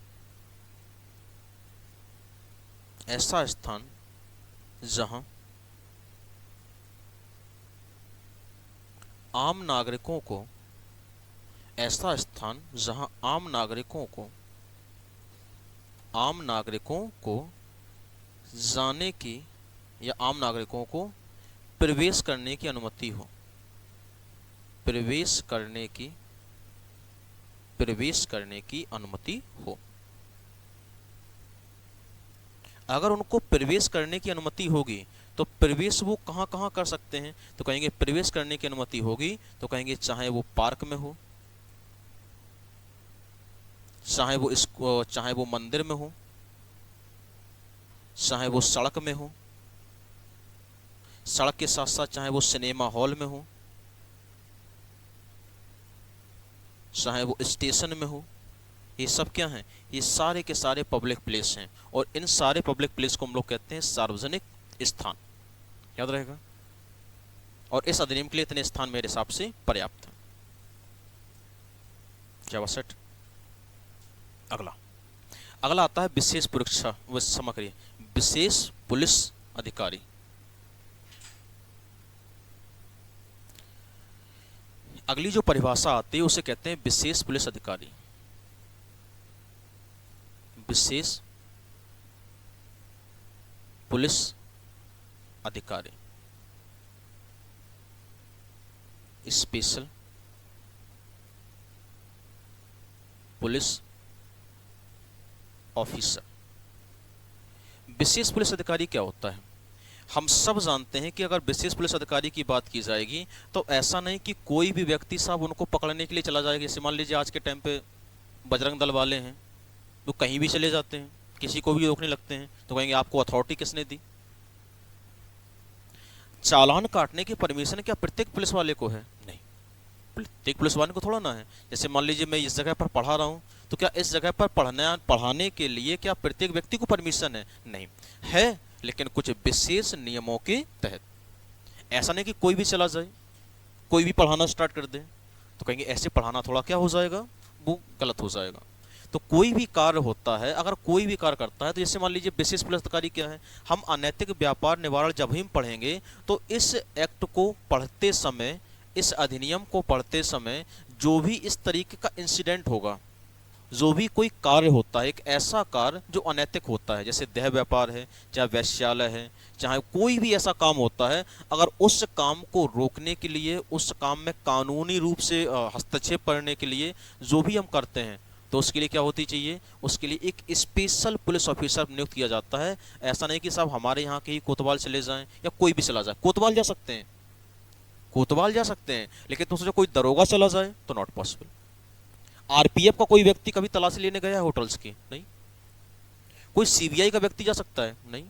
ऐसा स्थान जहां आम नागरिकों को, ऐसा स्थान जहां आम नागरिकों को, आम नागरिकों को जाने की या आम नागरिकों को प्रवेश करने की अनुमति हो। प्रवेश करने की, प्रवेश करने की अनुमति हो। अगर उनको प्रवेश करने की अनुमति होगी तो प्रवेश वो कहां कहां कर सकते हैं? तो कहेंगे प्रवेश करने की अनुमति होगी तो कहेंगे चाहे वो पार्क में हो, चाहे वो मंदिर में हो, चाहे वो सड़क में हो, सड़क के साथ साथ चाहे वो सिनेमा हॉल में हो, चाहे वो स्टेशन में हो। ये सब क्या हैं? ये सारे के सारे पब्लिक प्लेस हैं और इन सारे पब्लिक प्लेस को हम लोग कहते हैं सार्वजनिक स्थान। याद रहेगा। और इस अधिनियम के लिए इतने स्थान मेरे हिसाब से पर्याप्त है। जवाब। अगला अगला आता है विशेष पुरक्षा, क्षमा करिए, विशेष पुलिस अधिकारी। अगली जो परिभाषा आती है उसे कहते हैं विशेष पुलिस अधिकारी। विशेष पुलिस अधिकारी, स्पेशल पुलिस ऑफिसर। विशेष पुलिस अधिकारी क्या होता है? हम सब जानते हैं कि अगर विशेष पुलिस अधिकारी की बात की जाएगी तो ऐसा नहीं कि कोई भी व्यक्ति साहब उनको पकड़ने के लिए चला जाएगा। जैसे मान लीजिए आज के टाइम पे बजरंग दल वाले हैं, तो कहीं भी चले जाते हैं, किसी को भी रोकने लगते हैं, तो कहेंगे आपको अथॉरिटी किसने दी? चालान काटने की परमिशन क्या प्रत्येक पुलिस वाले को है? नहीं, प्रत्येक पुलिस वाले को थोड़ा ना है। जैसे मान लीजिए मैं इस जगह पर पढ़ा रहा हूँ, तो क्या इस जगह पर पढ़ाने के लिए क्या प्रत्येक व्यक्ति को परमिशन है? नहीं है, लेकिन कुछ विशेष नियमों के तहत। ऐसा नहीं कि कोई भी चला जाए, कोई भी पढ़ाना स्टार्ट कर दे, तो कहेंगे ऐसे पढ़ाना थोड़ा क्या हो जाएगा? वो गलत हो जाएगा। तो कोई भी कार्य होता है, अगर कोई भी कार्य करता है, तो जैसे मान लीजिए विशेष पुलिस अधिकारी क्या है, हम अनैतिक व्यापार निवारण जब भी हम पढ़ेंगे तो इस एक्ट को पढ़ते समय, इस अधिनियम को पढ़ते समय जो भी इस तरीके का इंसिडेंट होगा, जो भी कोई कार्य होता है, एक ऐसा कार्य जो अनैतिक होता है, जैसे देह व्यापार है, चाहे वैश्यालय है, चाहे कोई भी ऐसा काम होता है, अगर उस काम को रोकने के लिए, उस काम में कानूनी रूप से हस्तक्षेप करने के लिए जो भी हम करते हैं, तो उसके लिए क्या होती चाहिए, उसके लिए एक स्पेशल पुलिस ऑफिसर नियुक्त किया जाता है। ऐसा नहीं कि साहब हमारे यहाँ के ही कोतवाल चले जाएं या कोई भी चला जाए। कोतवाल जा सकते हैं, कोतवाल जा सकते हैं, लेकिन तुम सोचो कोई दरोगा चला जाए तो नॉट पॉसिबल। आरपीएफ का कोई व्यक्ति कभी तलाशी लेने गया है होटल्स की? नहीं। कोई सीबीआई का व्यक्ति जा सकता है? नहीं।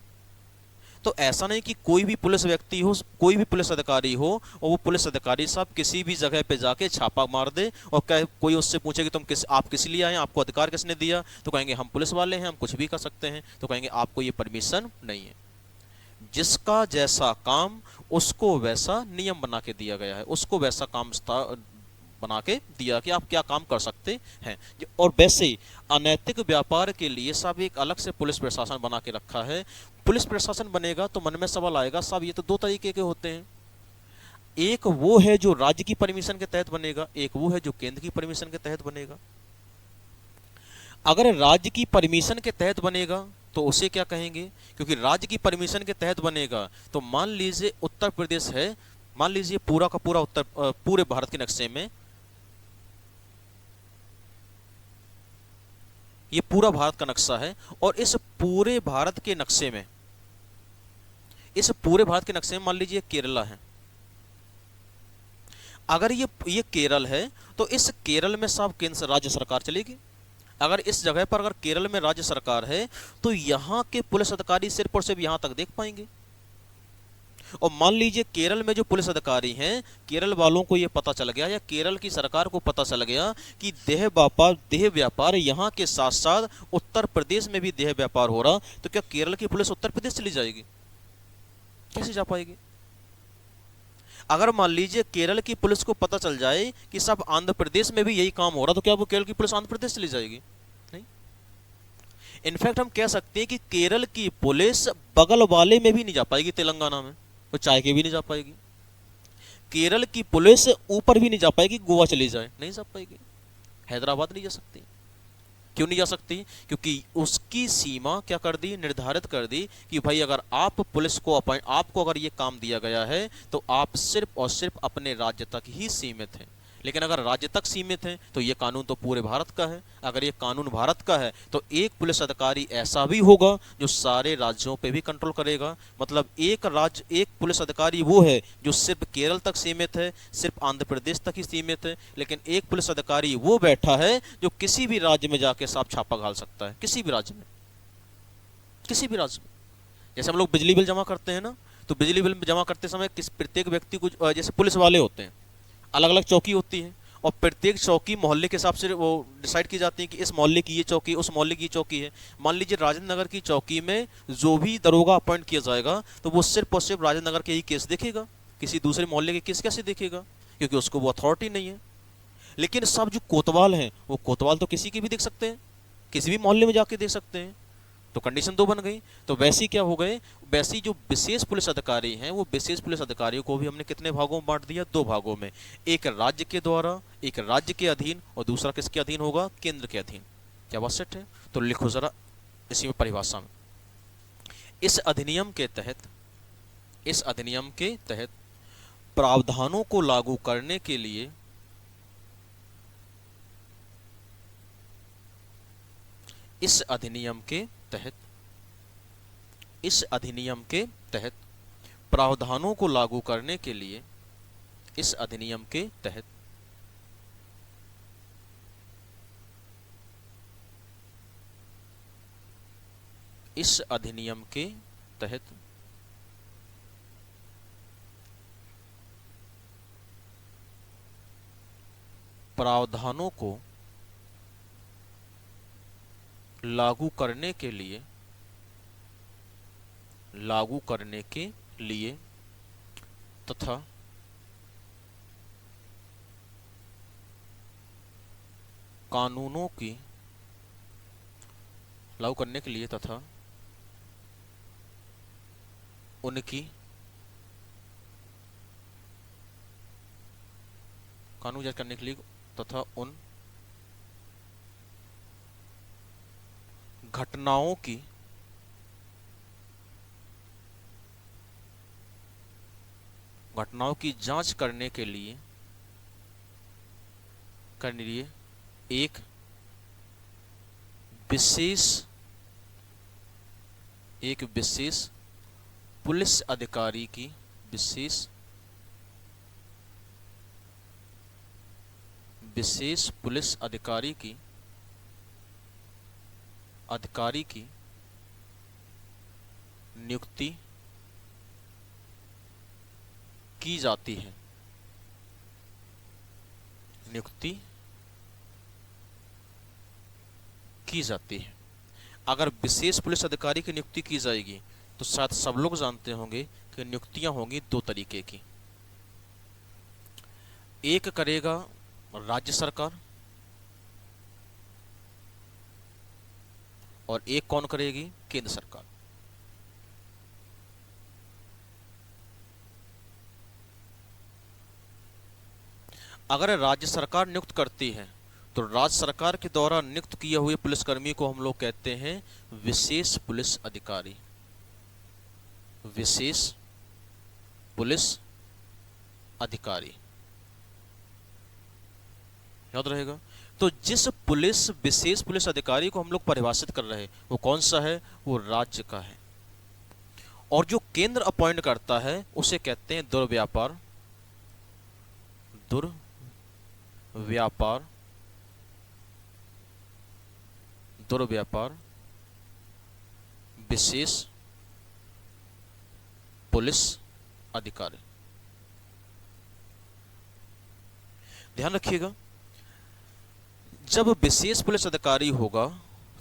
तो ऐसा नहीं कि कोई भी पुलिस व्यक्ति हो, कोई भी पुलिस अधिकारी हो, और वो पुलिस अधिकारी साहब किसी भी जगह पे जाके छापा मार दे और कहे, कोई उससे पूछे कि आप किस लिए आए, आपको अधिकार किसने दिया, तो कहेंगे हम पुलिस वाले हैं, हम कुछ भी कर सकते हैं, तो कहेंगे आपको ये परमिशन नहीं है। जिसका जैसा काम उसको वैसा नियम बना के दिया गया है, उसको वैसा काम बना के दिया कि आप क्या काम कर सकते हैं। और वैसे ही अनैतिक व्यापार के लिए सब एक अलग से पुलिस प्रशासन बना के रखा है। पुलिस प्रशासन बनेगा तो मन में सवाल आएगा, साहब ये तो दो तरीके के होते हैं, एक वो है जो राज्य की परमिशन के तहत बनेगा, एक वो है जो केंद्र की परमिशन के तहत बनेगा। अगर राज्य की परमिशन के तहत बनेगा तो उसे क्या कहेंगे, क्योंकि राज्य की परमिशन के तहत बनेगा तो मान लीजिए उत्तर प्रदेश है, मान लीजिए पूरा का पूरा पूरे भारत के नक्शे में, ये पूरा भारत का नक्शा है, और इस पूरे भारत के नक्शे में, इस पूरे भारत के नक्शे में मान लीजिए केरला है। अगर ये केरल है तो इस केरल में साहब केंद्र राज्य सरकार चलेगी। अगर इस जगह पर अगर केरल में राज्य सरकार है तो यहाँ के पुलिस अधिकारी सिर्फ और सिर्फ यहाँ तक देख पाएंगे। और मान लीजिए केरल में जो पुलिस अधिकारी हैं, केरल वालों को यह पता चल गया या केरल की सरकार को पता चल गया कि देह व्यापार यहाँ के साथ साथ उत्तर प्रदेश में भी देह व्यापार हो रहा, तो क्या केरल की पुलिस उत्तर प्रदेश चली जाएगी? कैसे जा पाएगी? अगर मान लीजिए केरल की पुलिस को पता चल जाए कि सब आंध्र प्रदेश में भी यही काम हो रहा, तो क्या वो केरल की पुलिस आंध्र प्रदेश चली जाएगी? नहीं। इनफैक्ट हम कह सकते हैं कि केरल की पुलिस बगल वाले में भी नहीं जा पाएगी, तेलंगाना में वो चाय के भी नहीं जा पाएगी। केरल की पुलिस ऊपर भी नहीं जा पाएगी, गोवा चली जाए नहीं जा पाएगी, हैदराबाद नहीं जा सकती। क्यों नहीं जा सकती? क्योंकि उसकी सीमा क्या कर दी, निर्धारित कर दी कि भाई अगर आप पुलिस को आपको अगर ये काम दिया गया है तो आप सिर्फ और सिर्फ अपने राज्य तक ही सीमित हैं। लेकिन अगर राज्य तक सीमित है तो ये कानून तो पूरे भारत का है। अगर ये कानून भारत का है तो एक पुलिस अधिकारी ऐसा भी होगा जो सारे राज्यों पे भी कंट्रोल करेगा। मतलब एक पुलिस अधिकारी वो है जो सिर्फ केरल तक सीमित है, सिर्फ आंध्र प्रदेश तक ही सीमित है, लेकिन एक पुलिस अधिकारी वो बैठा है जो किसी भी राज्य में जाके साफ छापा घाल सकता है, किसी भी राज्य में, किसी भी राज्य में। जैसे हम लोग बिजली बिल जमा करते हैं ना, तो बिजली बिल जमा करते समय प्रत्येक व्यक्ति को, जैसे पुलिस वाले होते हैं, अलग अलग चौकी होती है और प्रत्येक चौकी मोहल्ले के हिसाब से वो डिसाइड की जाती है कि इस मोहल्ले की ये चौकी, उस मोहल्ले की चौकी है। मान लीजिए राजेंद्र नगर की चौकी में जो भी दरोगा अपॉइंट किया जाएगा तो वो सिर्फ और सिर्फ राजेंद्र नगर के ही केस देखेगा, किसी दूसरे मोहल्ले के केस कैसे देखेगा, क्योंकि उसको वो अथॉरिटी नहीं है। लेकिन सब जो कोतवाल हैं वो कोतवाल तो किसी की भी देख सकते हैं, किसी भी मोहल्ले में जाके देख सकते हैं। तो कंडीशन दो बन गई। तो वैसी क्या हो गए, वैसी जो विशेष पुलिस अधिकारी हैं वो विशेष पुलिस अधिकारियों को भी हमने कितने भागों में बांट दिया, दो भागों में। एक राज्य के द्वारा, एक राज्य के अधीन, और दूसरा किसके अधीन होगा, केंद्र के अधीन। क्या बात सेट है? तो लिखो जरा इसी में परिभाषा में, इस अधिनियम के तहत, इस अधिनियम के तहत प्रावधानों को लागू करने के लिए इस अधिनियम के तहत, इस अधिनियम के तहत प्रावधानों को लागू करने के लिए, इस अधिनियम के तहत इस अधिनियम के तहत प्रावधानों को लागू करने के लिए, लागू करने के लिए तथा कानूनों की लागू करने के लिए तथा उनकी कानून जारी करने के लिए तथा उन घटनाओं की जांच करने के लिए एक विशेष पुलिस अधिकारी की विशेष पुलिस अधिकारी की नियुक्ति की जाती है। अगर विशेष पुलिस अधिकारी की नियुक्ति की जाएगी तो शायद सब लोग जानते होंगे कि नियुक्तियां होंगी दो तरीके की। एक करेगा राज्य सरकार और एक कौन करेगी? केंद्र सरकार। अगर राज्य सरकार नियुक्त करती है तो राज्य सरकार के द्वारा नियुक्त किए हुए पुलिसकर्मी को हम लोग कहते हैं विशेष पुलिस अधिकारी। विशेष पुलिस अधिकारी याद रहेगा। तो जिस विशेष पुलिस अधिकारी को हम लोग परिभाषित कर रहे हैं वो कौन सा है? वो राज्य का है। और जो केंद्र अपॉइंट करता है उसे कहते हैं दुर्व्यापार विशेष पुलिस अधिकारी। ध्यान रखिएगा, जब विशेष पुलिस अधिकारी होगा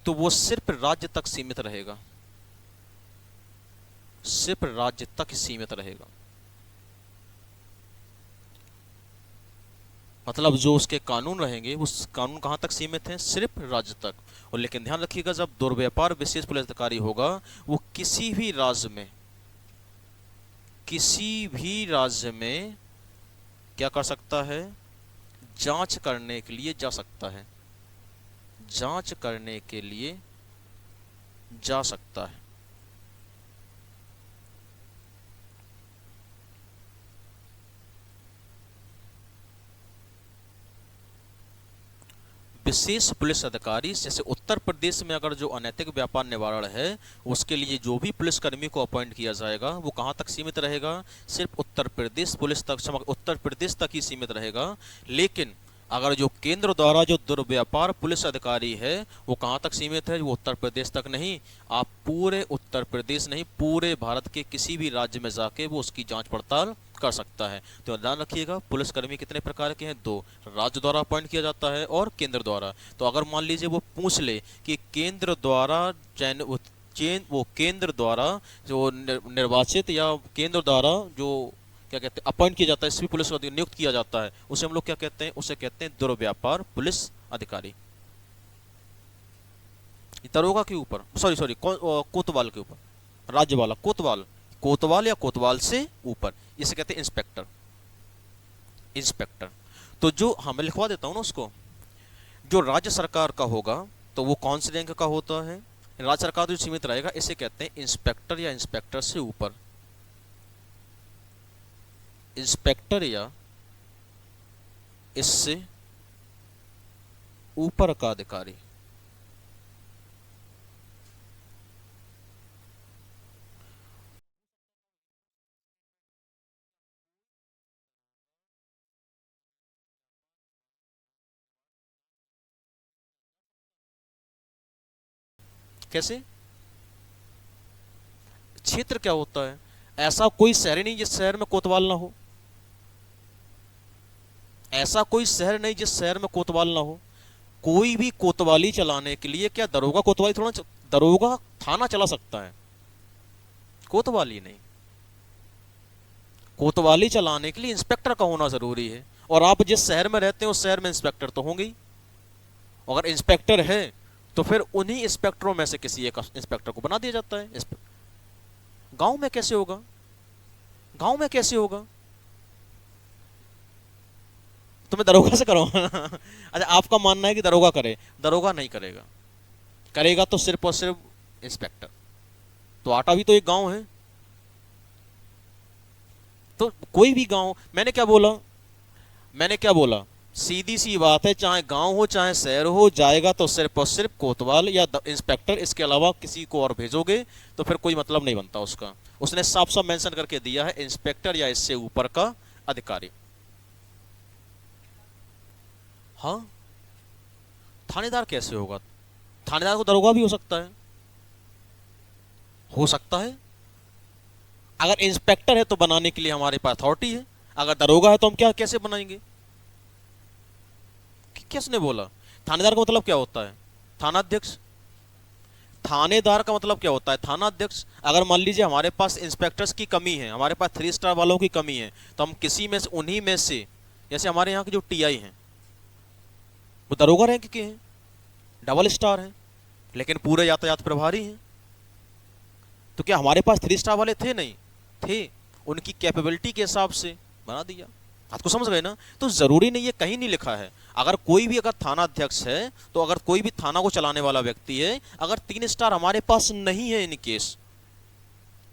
तो वो सिर्फ राज्य तक सीमित रहेगा, सिर्फ राज्य तक ही सीमित रहेगा। मतलब जो उसके कानून रहेंगे उस कानून कहां तक सीमित हैं? सिर्फ राज्य तक। और लेकिन ध्यान रखिएगा, जब दुर्व्यापार विशेष पुलिस अधिकारी होगा वो किसी भी राज्य में क्या कर सकता है? जांच करने के लिए जा सकता है, जांच करने के लिए जा सकता है। विशेष पुलिस अधिकारी, जैसे उत्तर प्रदेश में अगर जो अनैतिक व्यापार निवारण है उसके लिए जो भी पुलिसकर्मी को अपॉइंट किया जाएगा वो कहां तक सीमित रहेगा? सिर्फ उत्तर प्रदेश तक ही सीमित रहेगा। लेकिन अगर जो केंद्र द्वारा जो दुर्व्यापार पुलिस अधिकारी है वो कहां तक सीमित है? वो उत्तर प्रदेश तक नहीं, आप पूरे उत्तर प्रदेश नहीं, पूरे भारत के किसी भी राज्य में जाके वो उसकी जांच पड़ताल कर सकता है। तो ध्यान रखिएगा, पुलिसकर्मी कितने प्रकार के हैं? दो, राज्य द्वारा अपॉइंट किया जाता है और केंद्र द्वारा। तो अगर मान लीजिए वो पूछ ले कि केंद्र द्वारा केंद्र द्वारा जो निर्वाचित या केंद्र द्वारा जो क्या कहते हैं अपॉइंट किया जाता है, इसी पुलिस को नियुक्त किया जाता है, उसे हम लोग क्या कहते हैं? उसे कहते हैं दुर्व्यापार पुलिस अधिकारी। दरोगा के ऊपर, सॉरी कोतवाल के ऊपर, राज्य वाला कोतवाल या कोतवाल से ऊपर, इसे कहते हैं इंस्पेक्टर। तो जो हमें लिखवा देता हूं ना उसको, जो राज्य सरकार का होगा तो वो कौन से रैंक का होता है? राज्य सरकार जो सीमित रहेगा इसे कहते हैं इंस्पेक्टर या इंस्पेक्टर से ऊपर, इंस्पेक्टर या इससे ऊपर का अधिकारी। कैसे? क्षेत्र क्या होता है? ऐसा कोई शहर ही नहीं जिस शहर में कोतवाल ना हो, ऐसा कोई शहर नहीं जिस शहर में कोतवाल ना हो। कोई भी कोतवाली चलाने के लिए क्या दरोगा कोतवाली थोड़ा, दरोगा थाना चला सकता है, कोतवाली नहीं। कोतवाली चलाने के लिए इंस्पेक्टर का होना जरूरी है, और आप जिस शहर में रहते हैं उस शहर में इंस्पेक्टर तो होंगे ही। अगर इंस्पेक्टर है तो फिर उन्हीं इंस्पेक्टरों में से किसी एक इंस्पेक्टर को बना दिया जाता है। गांव में कैसे होगा? गांव में कैसे होगा? तुम्हें दरोगा से करवाना अच्छा, आपका मानना है कि दरोगा करे। दरोगा नहीं करेगा, करेगा तो सिर्फ और सिर्फ इंस्पेक्टर। तो आटा भी तो एक गांव है। तो कोई भी गांव, मैंने क्या बोला, सीधी सी बात है, चाहे गांव हो चाहे शहर हो, जाएगा तो सिर्फ और सिर्फ कोतवाल या इंस्पेक्टर, इसके अलावा किसी को और भेजोगे तो फिर कोई मतलब नहीं बनता उसका। उसने साफ साफ मेंशन करके दिया है, इंस्पेक्टर या इससे ऊपर का अधिकारी। हाँ, थानेदार कैसे होगा? थानेदार को दरोगा भी हो सकता है, हो सकता है। अगर इंस्पेक्टर है तो बनाने के लिए हमारे पास अथॉरिटी है, अगर दरोगा है तो हम क्या कैसे बनाएंगे? किसने बोला? थानेदार का मतलब क्या होता है? थानाध्यक्ष। थानेदार का मतलब क्या होता है? थानाध्यक्ष। अगर मान लीजिए हमारे पास इंस्पेक्टर्स की कमी है, हमारे पास 3 स्टार वालों की कमी है, तो हम किसी में से, उन्हीं में से, जैसे हमारे यहाँ के जो टीआई हैं वो दरोगा रैंक के हैं, डबल स्टार हैं, लेकिन पूरे यातायात प्रभारी हैं। तो क्या हमारे पास 3 स्टार वाले थे? नहीं थे, उनकी कैपेबिलिटी के हिसाब से बना दिया। आपको समझ गए ना? तो जरूरी नहीं, ये कहीं नहीं लिखा है। अगर कोई भी अगर थाना अध्यक्ष है, तो अगर कोई भी थाना को चलाने वाला व्यक्ति है, अगर 3 स्टार हमारे पास नहीं है, इन केस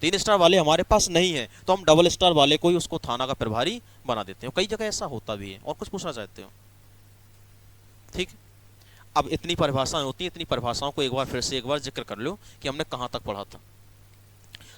3 स्टार वाले हमारे पास नहीं है, तो हम डबल स्टार वाले को ही उसको थाना का प्रभारी बना देते हैं। कई जगह ऐसा होता भी है। और कुछ पूछना चाहते हो? ठीक। अब इतनी परिभाषाएं होती हैं, इतनी परिभाषाओं को एक बार जिक्र कर लो कि हमने कहां तक पढ़ा था।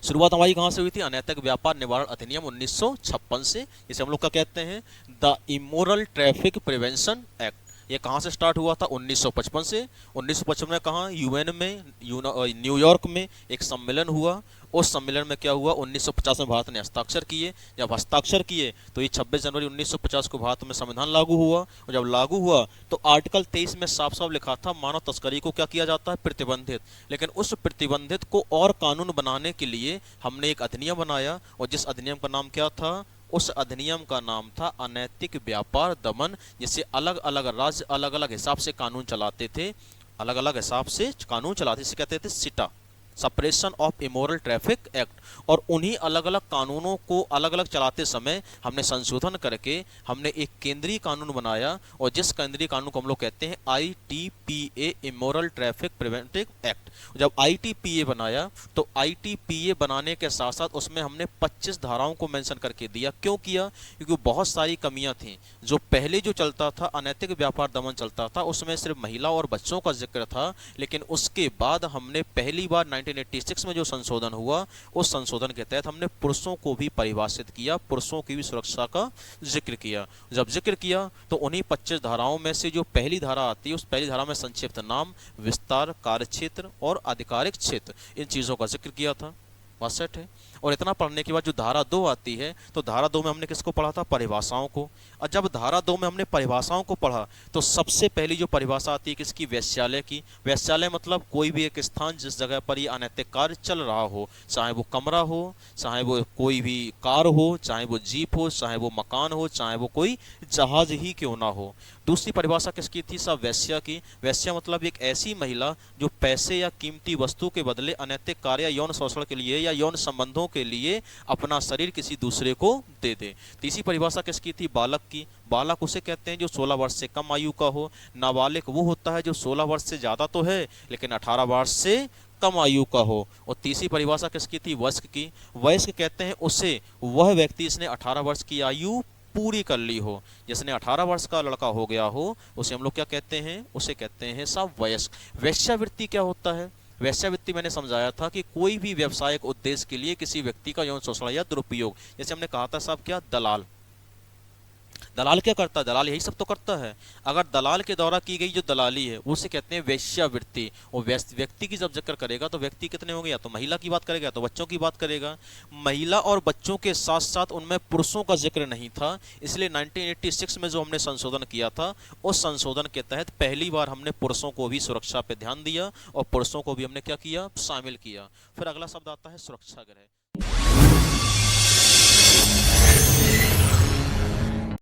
शुरुआत हमारी कहां से हुई थी? अनैतिक व्यापार निवारण अधिनियम 1956 से, जिसे हम लोग क्या कहते हैं? The immoral traffic prevention act. ये कहां से स्टार्ट हुआ था? 1955 से। 1955 में कहां? यूएन में, न्यूयॉर्क में एक सम्मेलन हुआ। उस सम्मेलन में क्या हुआ? 1950 में भारत ने हस्ताक्षर किए। जब हस्ताक्षर किए तो ये 26 जनवरी 1950 को भारत में संविधान लागू हुआ। और जब लागू हुआ तो आर्टिकल 23 में साफ साफ लिखा था, मानव तस्करी को क्या किया जाता है? प्रतिबंधित। लेकिन उस प्रतिबंधित को और कानून बनाने के लिए हमने एक अधिनियम बनाया, और जिस अधिनियम का नाम क्या था? उस अधिनियम का नाम था अनैतिक व्यापार दमन, जिसे अलग अलग राज्य अलग अलग हिसाब से कानून चलाते थे, अलग अलग हिसाब से कानून चलाते, इसे कहते थे SITA, suppression of immoral traffic act. और उन्हीं अलग अलग कानूनों को अलग अलग चलाते समय हमने संशोधन करके हमने एक केंद्रीय कानून बनाया, और जिस केंद्रीय कानून को हम लोग कहते हैं ITPA, immoral traffic preventive act. जब ITPA बनाया तो ITPA बनाने के साथ साथ उसमें हमने 25 धाराओं को मेंशन करके दिया। क्यों किया? क्योंकि बहुत सारी कमियां थी। जो पहले जो चलता था, अनैतिक व्यापार दमन चलता था, उसमें सिर्फ महिला और बच्चों का जिक्र था, लेकिन उसके बाद हमने पहली बार 1986 में जो संशोधन हुआ, उस संशोधन के तहत हमने पुरुषों को भी परिभाषित किया, पुरुषों की भी सुरक्षा का जिक्र किया। जब जिक्र किया तो उन्हीं 25 धाराओं में से जो पहली धारा आती है, उस पहली धारा में संक्षिप्त नाम, विस्तार, कार्यक्षेत्र और आधिकारिक क्षेत्र, इन चीजों का जिक्र किया था। बात सेट है। और इतना पढ़ने के बाद जो धारा 2 आती है, तो धारा 2 में हमने किसको पढ़ा था? परिभाषाओं को। और जब धारा 2 में हमने परिभाषाओं को पढ़ा तो सबसे पहली जो परिभाषा आती है किसकी? वेश्यालय की। वेश्यालय मतलब कोई भी एक स्थान जिस जगह पर ये अनैतिक कार्य चल रहा हो, चाहे वो कमरा हो, चाहे वो कोई भी कार हो, चाहे वो जीप हो, चाहे वो मकान हो, चाहे वो कोई जहाज ही क्यों ना हो। दूसरी परिभाषा किसकी थी? सब वेश्या की। वेश्या मतलब एक ऐसी महिला जो पैसे या कीमती वस्तु के बदले अनैतिक कार्य या यौन शोषण के लिए या यौन संबंधों के लिए अपना शरीर किसी दूसरे को दे दे। तीसरी परिभाषा किसकी थी? बालक की। बालक उसे कहते हैं जो 16 वर्ष से कम आयु का हो। नाबालिग वो होता है जो 16 वर्ष से ज्यादा तो है लेकिन 18 वर्ष से कम आयु का हो। और तीसरी परिभाषा किसकी थी? वयस्क की। वयस्क कहते हैं उसे वह व्यक्ति जिसने 18 वर्ष की आयु पूरी कर ली हो। जिसने 18 वर्ष का लड़का हो गया हो उसे हम लोग क्या कहते हैं? उसे कहते हैं सब वयस्क। वेश्यावृत्ति क्या होता है? वेश्यावृत्ति मैंने समझाया था कि कोई भी व्यवसायिक उद्देश्य के लिए किसी व्यक्ति का यौन शोषण या दुरुपयोग, जैसे हमने कहा था साहब क्या? दलाल। दलाल क्या करता है? दलाल यही सब तो करता है। अगर दलाल के द्वारा की गई जो दलाली है उसे कहते हैं वेश्यावृत्ति। और व्यक्ति की जब जिक्र करेगा तो व्यक्ति कितने होंगे? या तो महिला की बात करेगा या तो बच्चों की बात करेगा। महिला और बच्चों के साथ साथ उनमें पुरुषों का जिक्र नहीं था, इसलिए 1986 में जो हमने संशोधन किया था, उस संशोधन के तहत पहली बार हमने पुरुषों को भी सुरक्षा पे ध्यान दिया और पुरुषों को भी हमने क्या किया? शामिल किया। फिर अगला शब्द आता है सुरक्षा गृह।